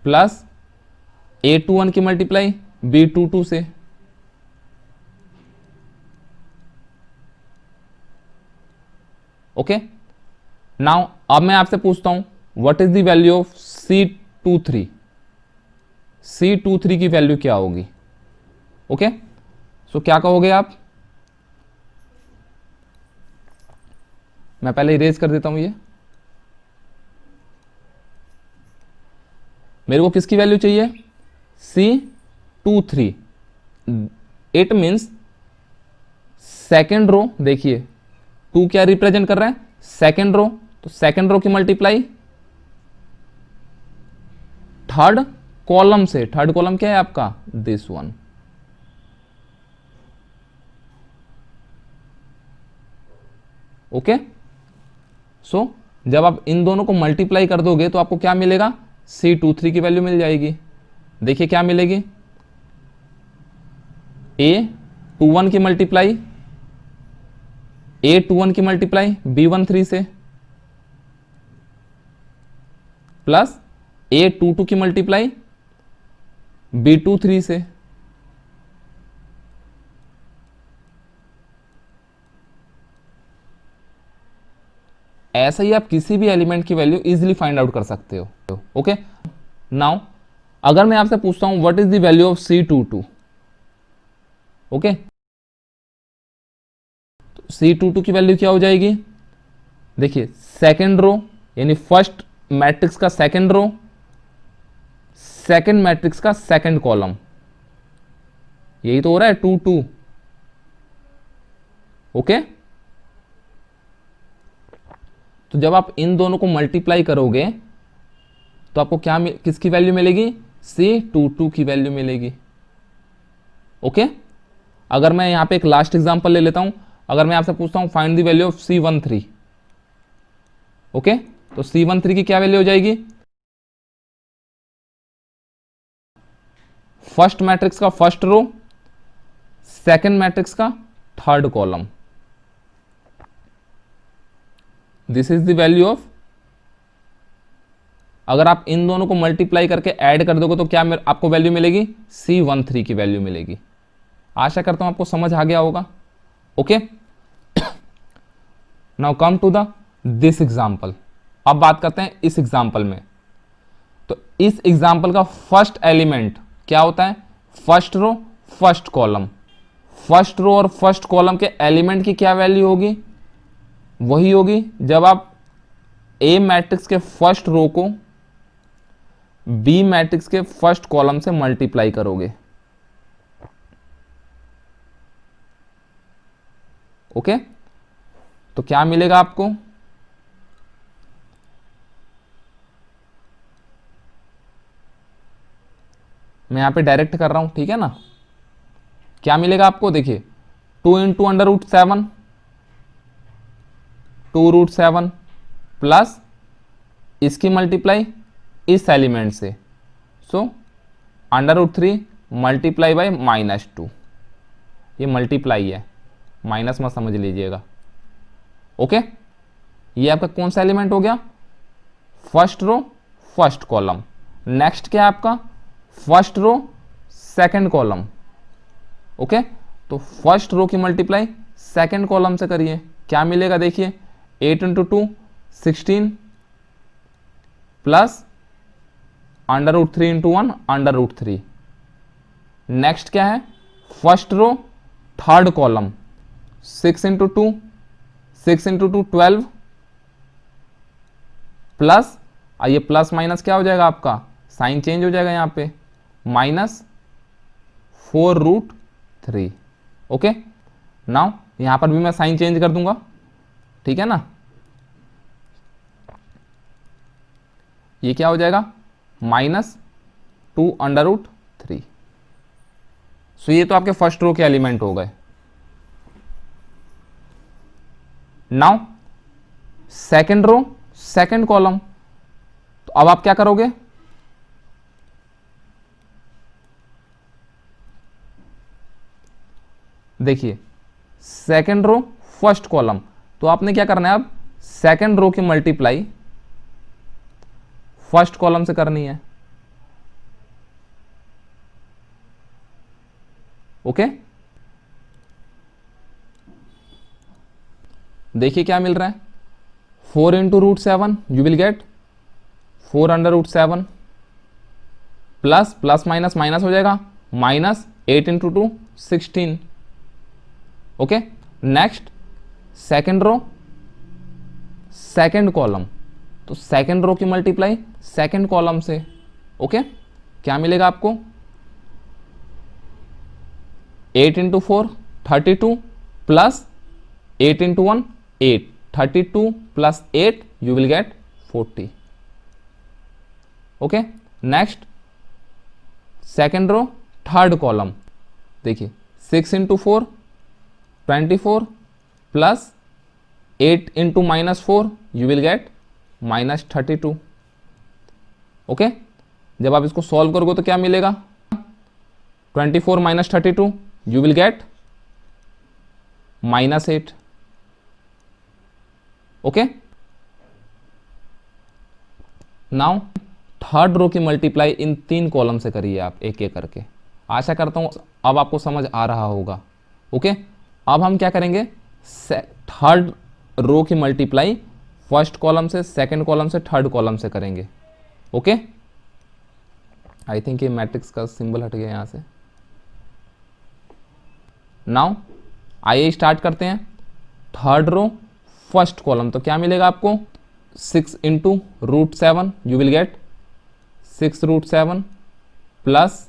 प्लस A21 की मल्टीप्लाई B22 से। ओके, नाउ अब मैं आपसे पूछता हूं what is the value of C23। C23 की वैल्यू क्या होगी। ओके, सो क्या कहोगे आप, मैं पहले इरेज कर देता हूं ये। मेरे को किसकी वैल्यू चाहिए, C23। It means second row, देखिए 2 क्या रिप्रेजेंट कर रहा है, सेकेंड रो, तो सेकेंड रो की मल्टीप्लाई थर्ड कॉलम से। थर्ड कॉलम क्या है आपका, दिस वन। ओके, सो जब आप इन दोनों को मल्टीप्लाई कर दोगे तो आपको क्या मिलेगा, C23 की वैल्यू मिल जाएगी। देखिए क्या मिलेगी, A21 की मल्टीप्लाई A21 की मल्टीप्लाई B13 से प्लस A22 की मल्टीप्लाई B23 से। ऐसा ही आप किसी भी एलिमेंट की वैल्यू इजीली फाइंड आउट कर सकते हो। ओके, नाउ अगर मैं आपसे पूछता हूं what is the value of C22। Okay, तो C22 की वैल्यू क्या हो जाएगी, देखिए सेकेंड रो यानी फर्स्ट मैट्रिक्स का सेकेंड रो, सेकेंड मैट्रिक्स का सेकेंड कॉलम, यही तो हो रहा है 2 2। ओके, तो जब आप इन दोनों को मल्टीप्लाई करोगे तो आपको क्या किसकी वैल्यू मिलेगी, C22 की वैल्यू मिलेगी। ओके, अगर मैं यहां पे एक लास्ट एग्जांपल ले लेता हूं, अगर मैं आपसे पूछता हूं find the value of C13, okay, तो C13 की क्या वैल्यू हो जाएगी? फर्स्ट मैट्रिक्स का फर्स्ट रो, सेकंड मैट्रिक्स का third column, this is the value of. अगर आप इन दोनों को मल्टीप्लाई करके ऐड कर दोगे तो क्या आपको वैल्यू मिलेगी? C13 की वैल्यू मिलेगी। आशा करता हूं आपको समझ आ गया होगा। Okay, now come to the this example. अब बात करते हैं इस एग्जाम्पल में। तो इस एग्जाम्पल का फर्स्ट एलिमेंट क्या होता है? First row first column. First row और फर्स्ट कॉलम के एलिमेंट की क्या वैल्यू होगी? वही होगी जब आप ए मैट्रिक्स के फर्स्ट रो को बी मैट्रिक्स के फर्स्ट कॉलम से मल्टीप्लाई करोगे। ओके, तो क्या मिलेगा आपको? मैं यहां पे डायरेक्ट कर रहा हूं, ठीक है ना। क्या मिलेगा आपको? देखिए 2 इंटू √7, 2√7 प्लस इसकी मल्टीप्लाई इस एलिमेंट से, सो √3 मल्टीप्लाई बाय -2। ये मल्टीप्लाई है, माइनस मत समझ लीजिएगा। ओके, ये आपका कौन सा एलिमेंट हो गया? First row first column. Next क्या है आपका? First row second column. Okay, तो फर्स्ट रो की मल्टीप्लाई सेकंड कॉलम से करिए, क्या मिलेगा? देखिए 8 इंटू 2 16 प्लस √3 इंटू 1 √3। नेक्स्ट क्या है? First row third column, 6 into 2 6 into 2 12 plus, ये प्लस माइनस क्या हो जाएगा आपका? साइन चेंज हो जाएगा यहां पे, -4√3। ओके, नाउ यहां पर भी मैं साइन चेंज कर दूंगा, ठीक है ना। ये क्या हो जाएगा? -2√3। सो ये तो आपके फर्स्ट रो के एलिमेंट हो गए। Now second row second column, तो अब आप क्या करोगे? देखिए सेकंड रो फर्स्ट कॉलम, तो आपने क्या करना है? अब सेकंड रो की मल्टीप्लाई फर्स्ट कॉलम से करनी है। ओके, देखिए क्या मिल रहा है? 4 into √7 you will get 4√7 plus plus minus minus हो जाएगा, -8 into 2 16। Okay, next second row second column, तो सेकंड रो की मल्टीप्लाई सेकंड कॉलम से। ओके, क्या मिलेगा आपको? 8 into 4 32 plus 8 into 1 8, 32 plus 8 you will get 40। Okay, next second row third column, देखिए 6 into 4 24 plus 8 into -4 you will gate -32। Okay, जब आप इसको सॉल्व करोगे तो क्या मिलेगा? 24 - 32 you will get -8। Okay, now third row की मल्टीप्लाई इन 3 कॉलम से करिए आप एक एक करके। आशा करता हूं अब आपको समझ आ रहा होगा। ओके, अब हम क्या करेंगे? थर्ड रो की मल्टीप्लाई फर्स्ट कॉलम से सेकंड कॉलम से थर्ड कॉलम से करेंगे। ओके, आई थिंक ये मैट्रिक्स का सिंबल हट गया यहां से। नाउ आइए स्टार्ट करते हैं। थर्ड रो फर्स्ट कॉलम, तो क्या मिलेगा आपको? 6 into √7 you will get 6√7 plus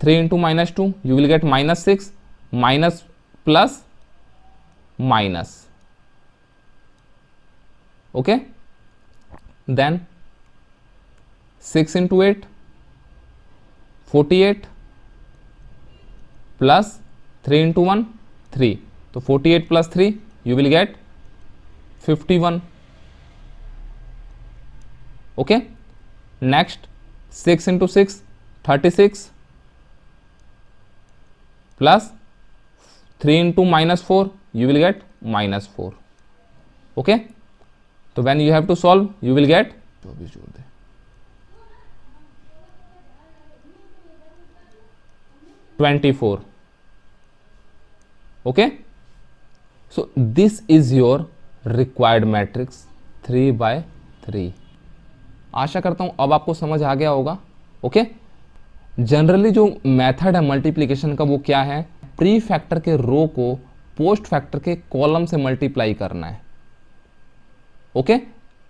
3 into -2 you will get -6 minus plus minus. Okay, then 6 into 8 48 plus 3 into 1 3, तो 48 plus 3 you will get 51. Okay, next 6 into 6 36 plus 3 into -4 you will get -4. Okay, तो when you have to solve you will get 24. Okay, so this is your required matrix 3/3. आशा करता हूं अब आपको समझ आ गया होगा. ओके, जनरली जो मेथड है मल्टीप्लिकेशन का वो क्या है, प्री फैक्टर के रो को पोस्ट फैक्टर के कॉलम से मल्टीप्लाई करना है. ओके,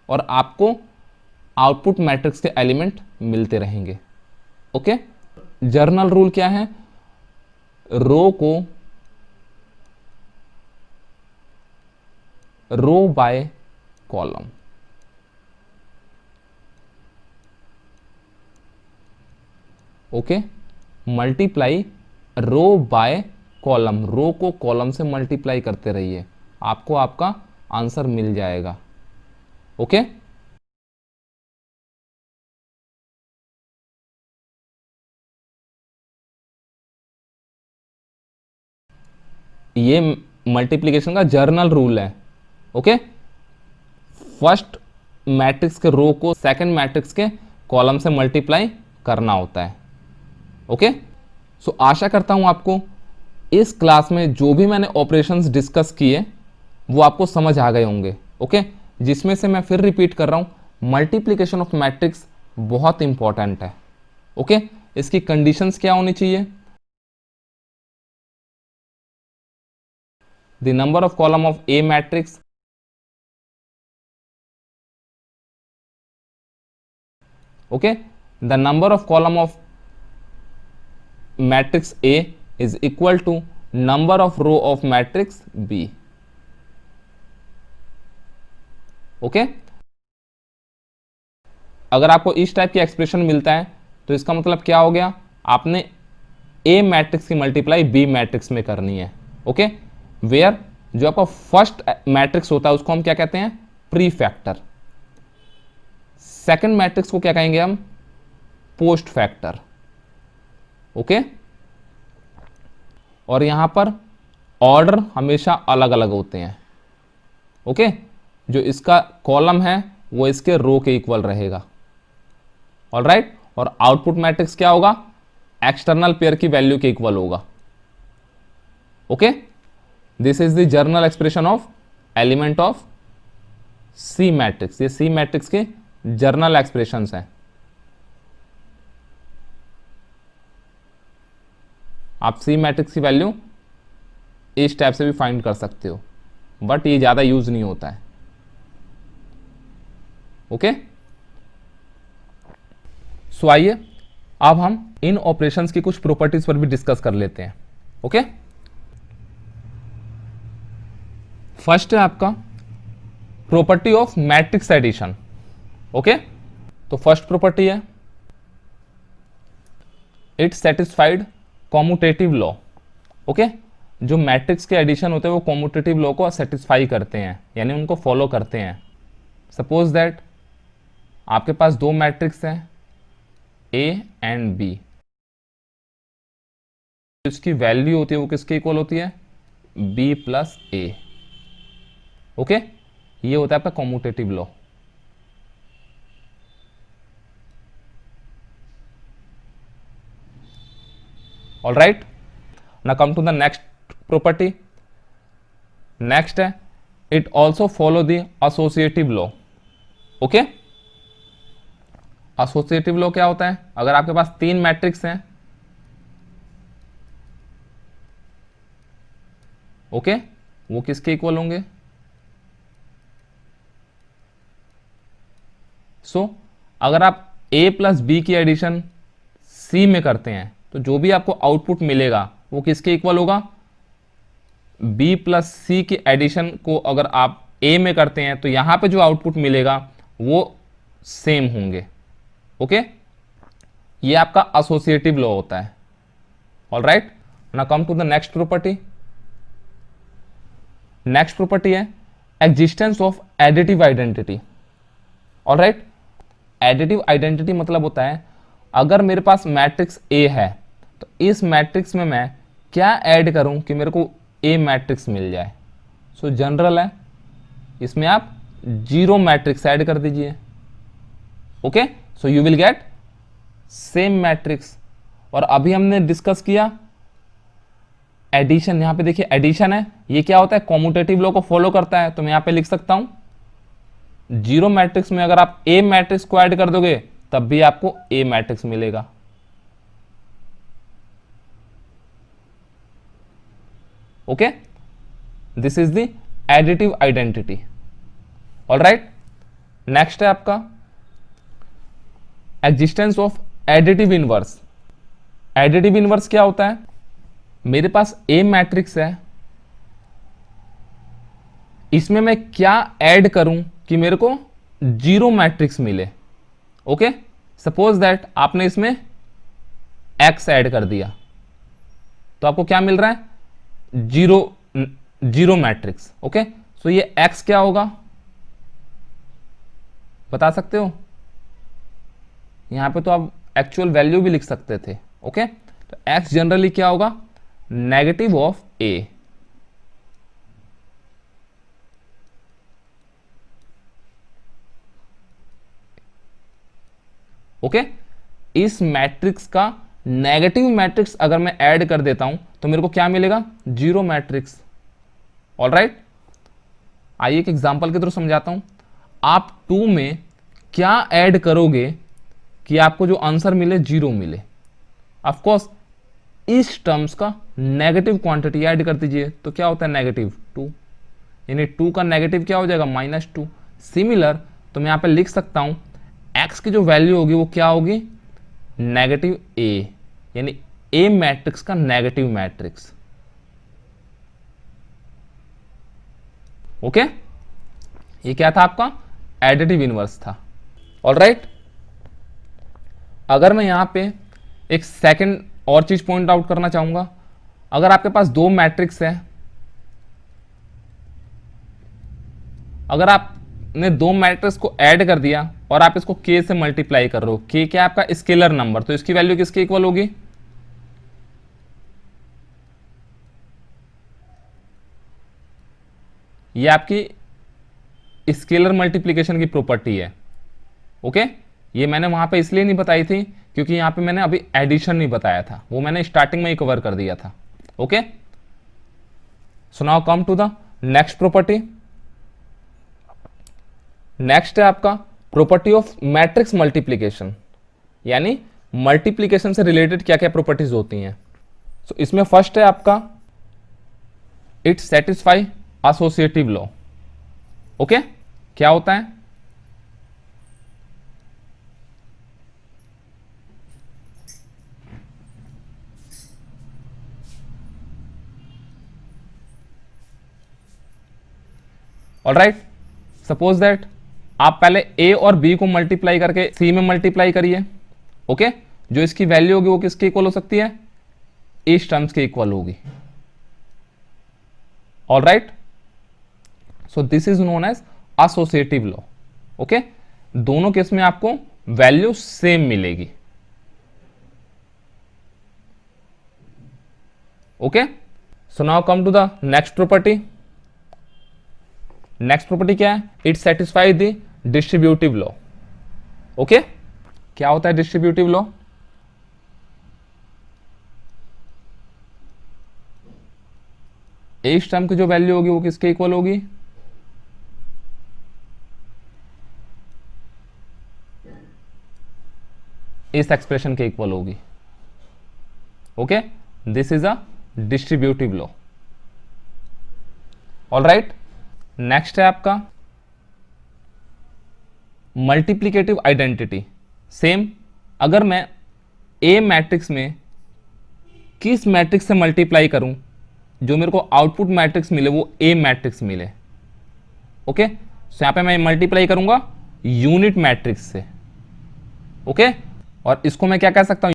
और आपको आउटपुट मैट्रिक्स के एलिमेंट मिलते रहेंगे. ओके, जर्नल रूल क्या है, रो को row by column. Okay, multiply row by column, row को कॉलम से मल्टीप्लाई करते रहिए, आपको आपका आंसर मिल जाएगा. ओके, ये मल्टीप्लिकेशन का जर्नल रूल है. ओके, फर्स्ट मैट्रिक्स के रो को सेकंड मैट्रिक्स के कॉलम से मल्टीप्लाई करना होता है. ओके, सो आशा करता हूं आपको इस क्लास में जो भी मैंने ऑपरेशंस डिस्कस किए वो आपको समझ आ गए होंगे. ओके, जिसमें से मैं फिर रिपीट कर रहा हूं, मल्टीप्लिकेशन ऑफ मैट्रिक्स बहुत इंपॉर्टेंट है. ओके, इसकी कंडीशंस क्या होनी चाहिए, the number of column of A matrix, okay, the number of column of matrix A is equal to number of row of matrix B. Okay, अगर आपको इस type की एक्सप्रेशन मिलता है तो इसका मतलब क्या हो गया, आपने A मैट्रिक्स की मल्टीप्लाई B मैट्रिक्स में करनी है. ओके, वेयर जो आपका फर्स्ट मैट्रिक्स होता है उसको हम क्या कहते हैं, प्री फैक्टर. सेकंड मैट्रिक्स को क्या कहेंगे हम, पोस्ट फैक्टर. ओके, और यहां पर ऑर्डर हमेशा अलग अलग होते हैं. ओके, जो इसका कॉलम है वो इसके रो के इक्वल रहेगा. ऑलराइट, और आउटपुट मैट्रिक्स क्या होगा, एक्सटर्नल पेयर की वैल्यू के इक्वल होगा. Okay, this is the general expression of element of C matrix. ये सी मैट्रिक्स के जर्नल एक्सप्रेशंस हैं. आप सी मैट्रिक्स की वैल्यू इस टाइप से भी फाइंड कर सकते हो, बट ये ज्यादा यूज नहीं होता है. ओके, सो आइए अब हम इन ऑपरेशंस की कुछ प्रॉपर्टीज पर भी डिस्कस कर लेते हैं. ओके, फर्स्ट है आपका property of matrix addition. Okay, तो फर्स्ट प्रॉपर्टी है it satisfied commutative law. Okay, जो मैट्रिक्स के एडिशन होते हैं वो कॉम्यूटेटिव लॉ को सेटिस्फाई करते हैं, यानी उनको फॉलो करते हैं. सपोज दैट आपके पास दो मैट्रिक्स हैं A एंड B, इसकी वैल्यू होती है वो किसके इक्वल होती है, B प्लस A. ओके, ये होता है आपका commutative law. Alright, now come to the next property. Next है it also follow the associative law. Okay, associative law क्या होता है, अगर आपके पास तीन मैट्रिक्स हैं, ओके, वो किसके इक्वल होंगे, अगर आप A प्लस बी की एडिशन C में करते हैं तो जो भी आपको आउटपुट मिलेगा वो किसके इक्वल होगा, B प्लस C की एडिशन को अगर आप A में करते हैं तो यहां पे जो आउटपुट मिलेगा वो सेम होंगे. ओके, ये आपका एसोसिएटिव लॉ होता है. Alright, now come to the next property. Next property है existence of additive identity. Alright, additive identity मतलब होता है अगर मेरे पास मैट्रिक्स ए है तो इस मैट्रिक्स में मैं क्या ऐड करूं कि मेरे को ए मैट्रिक्स मिल जाए। सो जनरल है, इसमें आप जीरो मैट्रिक्स ऐड कर दीजिए। Okay, so you will get same matrix. और अभी हमने डिस्कस किया एडिशन। यहां पे देखिए एडिशन है, ये क्या होता है, कॉम्यूटेटिव लॉ को फॉलो करता है। तो मैं यहां पे लिख सकता हूं जीरो मैट्रिक्स में अगर आप ए मैट्रिक्स को ऐड कर दोगे तब भी आपको ए मैट्रिक्स मिलेगा। Okay, this is the additive identity. Alright, next है आपका existence of additive inverse. Additive inverse क्या होता है, मेरे पास ए मैट्रिक्स है, इसमें मैं क्या ऐड करूं कि मेरे को जीरो मैट्रिक्स मिले। ओके, सपोज दैट आपने इसमें एक्स ऐड कर दिया तो आपको क्या मिल रहा है, जीरो मैट्रिक्स। ओके, सो ये एक्स क्या होगा बता सकते हो, यहां पे तो आप एक्चुअल वैल्यू भी लिख सकते थे। ओके, तो एक्स जनरली क्या होगा, नेगेटिव ऑफ ए। ओके, इस मैट्रिक्स का नेगेटिव मैट्रिक्स अगर मैं ऐड कर देता हूं तो मेरे को क्या मिलेगा, जीरो मैट्रिक्स। ऑलराइट, आइए एक एग्जांपल के थ्रू समझाता हूं। आप 2 में क्या ऐड करोगे कि आपको जो आंसर मिले जीरो मिले। ऑफ कोर्स इस टर्म्स का नेगेटिव क्वांटिटी ऐड कर दीजिए तो क्या होता है, नेगेटिव 2, यानी 2 का नेगेटिव क्या हो जाएगा, -2। सिमिलर तो मैं यहां पे लिख सकता हूं x की जो वैल्यू होगी वो क्या होगी, नेगेटिव ए, यानी ए मैट्रिक्स का नेगेटिव मैट्रिक्स। ओके, ये क्या था आपका एडिटिव इनवर्स था। ऑलराइट, अगर मैं यहां पे एक सेकंड और चीज पॉइंट आउट करना चाहूंगा, अगर आपके पास दो मैट्रिक्स है, अगर आपने दो मैट्रिक्स को ऐड कर दिया और आप इसको k से मल्टीप्लाई कर रहे हो, k क्या है आपका स्केलर नंबर, तो इसकी वैल्यू किसके इक्वल होगी, ये आपकी स्केलर मल्टीप्लिकेशन की प्रॉपर्टी है। ओके, ये मैंने वहां पे इसलिए नहीं बताई थी क्योंकि यहां पे मैंने अभी एडिशन नहीं बताया था, वो मैंने स्टार्टिंग में ही कवर कर दिया था। Okay, so now come to the next property. Next है आपका प्रॉपर्टी ऑफ मैट्रिक्स मल्टीप्लिकेशन, यानी मल्टीप्लिकेशन से रिलेटेड क्या क्या प्रॉपर्टीज होती हैं। सो इसमें फर्स्ट है आपका it satisfy associative law. Okay, क्या होता है, ऑलराइट, सपोज दैट आप पहले ए और बी को मल्टीप्लाई करके सी में मल्टीप्लाई करिए। ओके, जो इसकी वैल्यू होगी वो किसके इक्वल हो सकती है, इस टर्म्स के इक्वल होगी। Alright, so this is known as associative law. Okay, दोनों केस में आपको वैल्यू सेम मिलेगी। Okay, so now come to the next property. Next property क्या है, it satisfy the distributive law. Okay, क्या होता है डिस्ट्रीब्यूटिव लॉ, इस टर्म की जो वैल्यू होगी वो किसके इक्वल होगी, इस एक्सप्रेशन के इक्वल होगी। Okay, this is a distributive law. Alright, next है आपका मल्टीप्लिकेटिव आइडेंटिटी। सेम, अगर मैं ए मैट्रिक्स में किस मैट्रिक्स से मल्टीप्लाई करूं जो मेरे को आउटपुट मैट्रिक्स मिले वो ए मैट्रिक्स मिले। ओके, सो यहां पे मैं मल्टीप्लाई करूंगा यूनिट मैट्रिक्स से। ओके, और इसको मैं क्या कह सकता हूं,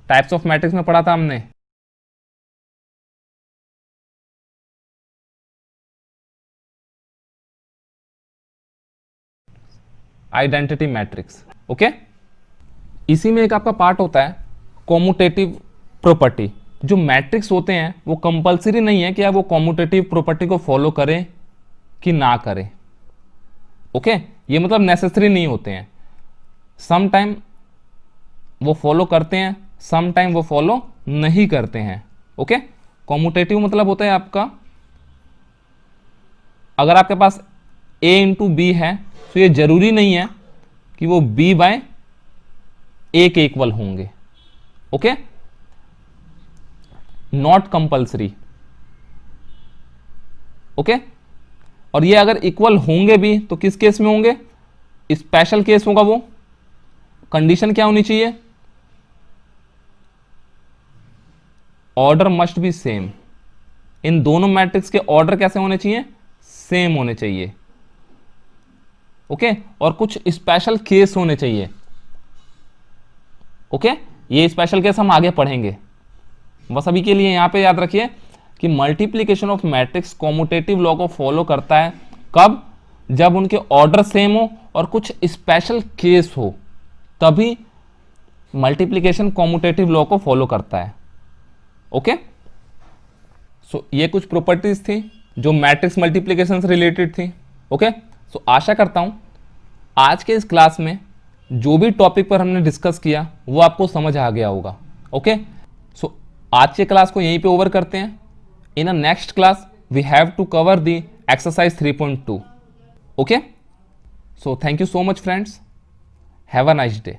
टाइप्स ऑफ मैट्रिक्स में पढ़ा था हमने, आइडेंटिटी मैट्रिक्स। ओके, इसी में एक आपका पार्ट होता है कॉम्यूटेटिव प्रॉपर्टी। जो मैट्रिक्स होते हैं वो कंपलसरी नहीं है कि आप वो कॉम्यूटेटिव प्रॉपर्टी को फॉलो करें कि ना करें। ओके, ये मतलब नेसेसरी नहीं होते हैं, सम टाइम वो फॉलो करते हैं, सम टाइम वो फॉलो नहीं करते हैं। ओके, कॉम्यूटेटिव मतलब होता है आपका, अगर आपके पास a इंटू बी है तो ये जरूरी नहीं है कि वो b बाय ए के इक्वल होंगे। Okay, not compulsory. ओके, और ये अगर इक्वल होंगे भी तो किस केस में होंगे, स्पेशल केस होगा वो। कंडीशन क्या होनी चाहिए, ऑर्डर मस्ट बी सेम। इन दोनों मैट्रिक्स के ऑर्डर कैसे होने चाहिए, सेम होने चाहिए। ओके, और कुछ स्पेशल केस होने चाहिए। ओके, ये स्पेशल केस हम आगे पढ़ेंगे। बस अभी के लिए यहां पे याद रखिए कि multiplication of matrix commutative law को फॉलो करता है कब, जब उनके ऑर्डर सेम हो और कुछ स्पेशल केस हो, तभी मल्टीप्लीकेशन कॉम्यूटेटिव लॉ को फॉलो करता है। ओके, सो ये कुछ प्रॉपर्टीज थी जो मैट्रिक्स मल्टीप्लीकेशन से रिलेटेड थी। ओके, सो आशा करता हूं आज के इस क्लास में जो भी टॉपिक पर हमने डिस्कस किया वो आपको समझ आ गया होगा। ओके, सो आज के क्लास को यहीं पे ओवर करते हैं। In a next class we have to cover the exercise 3.2। Okay, so thank you so much friends, have a nice day.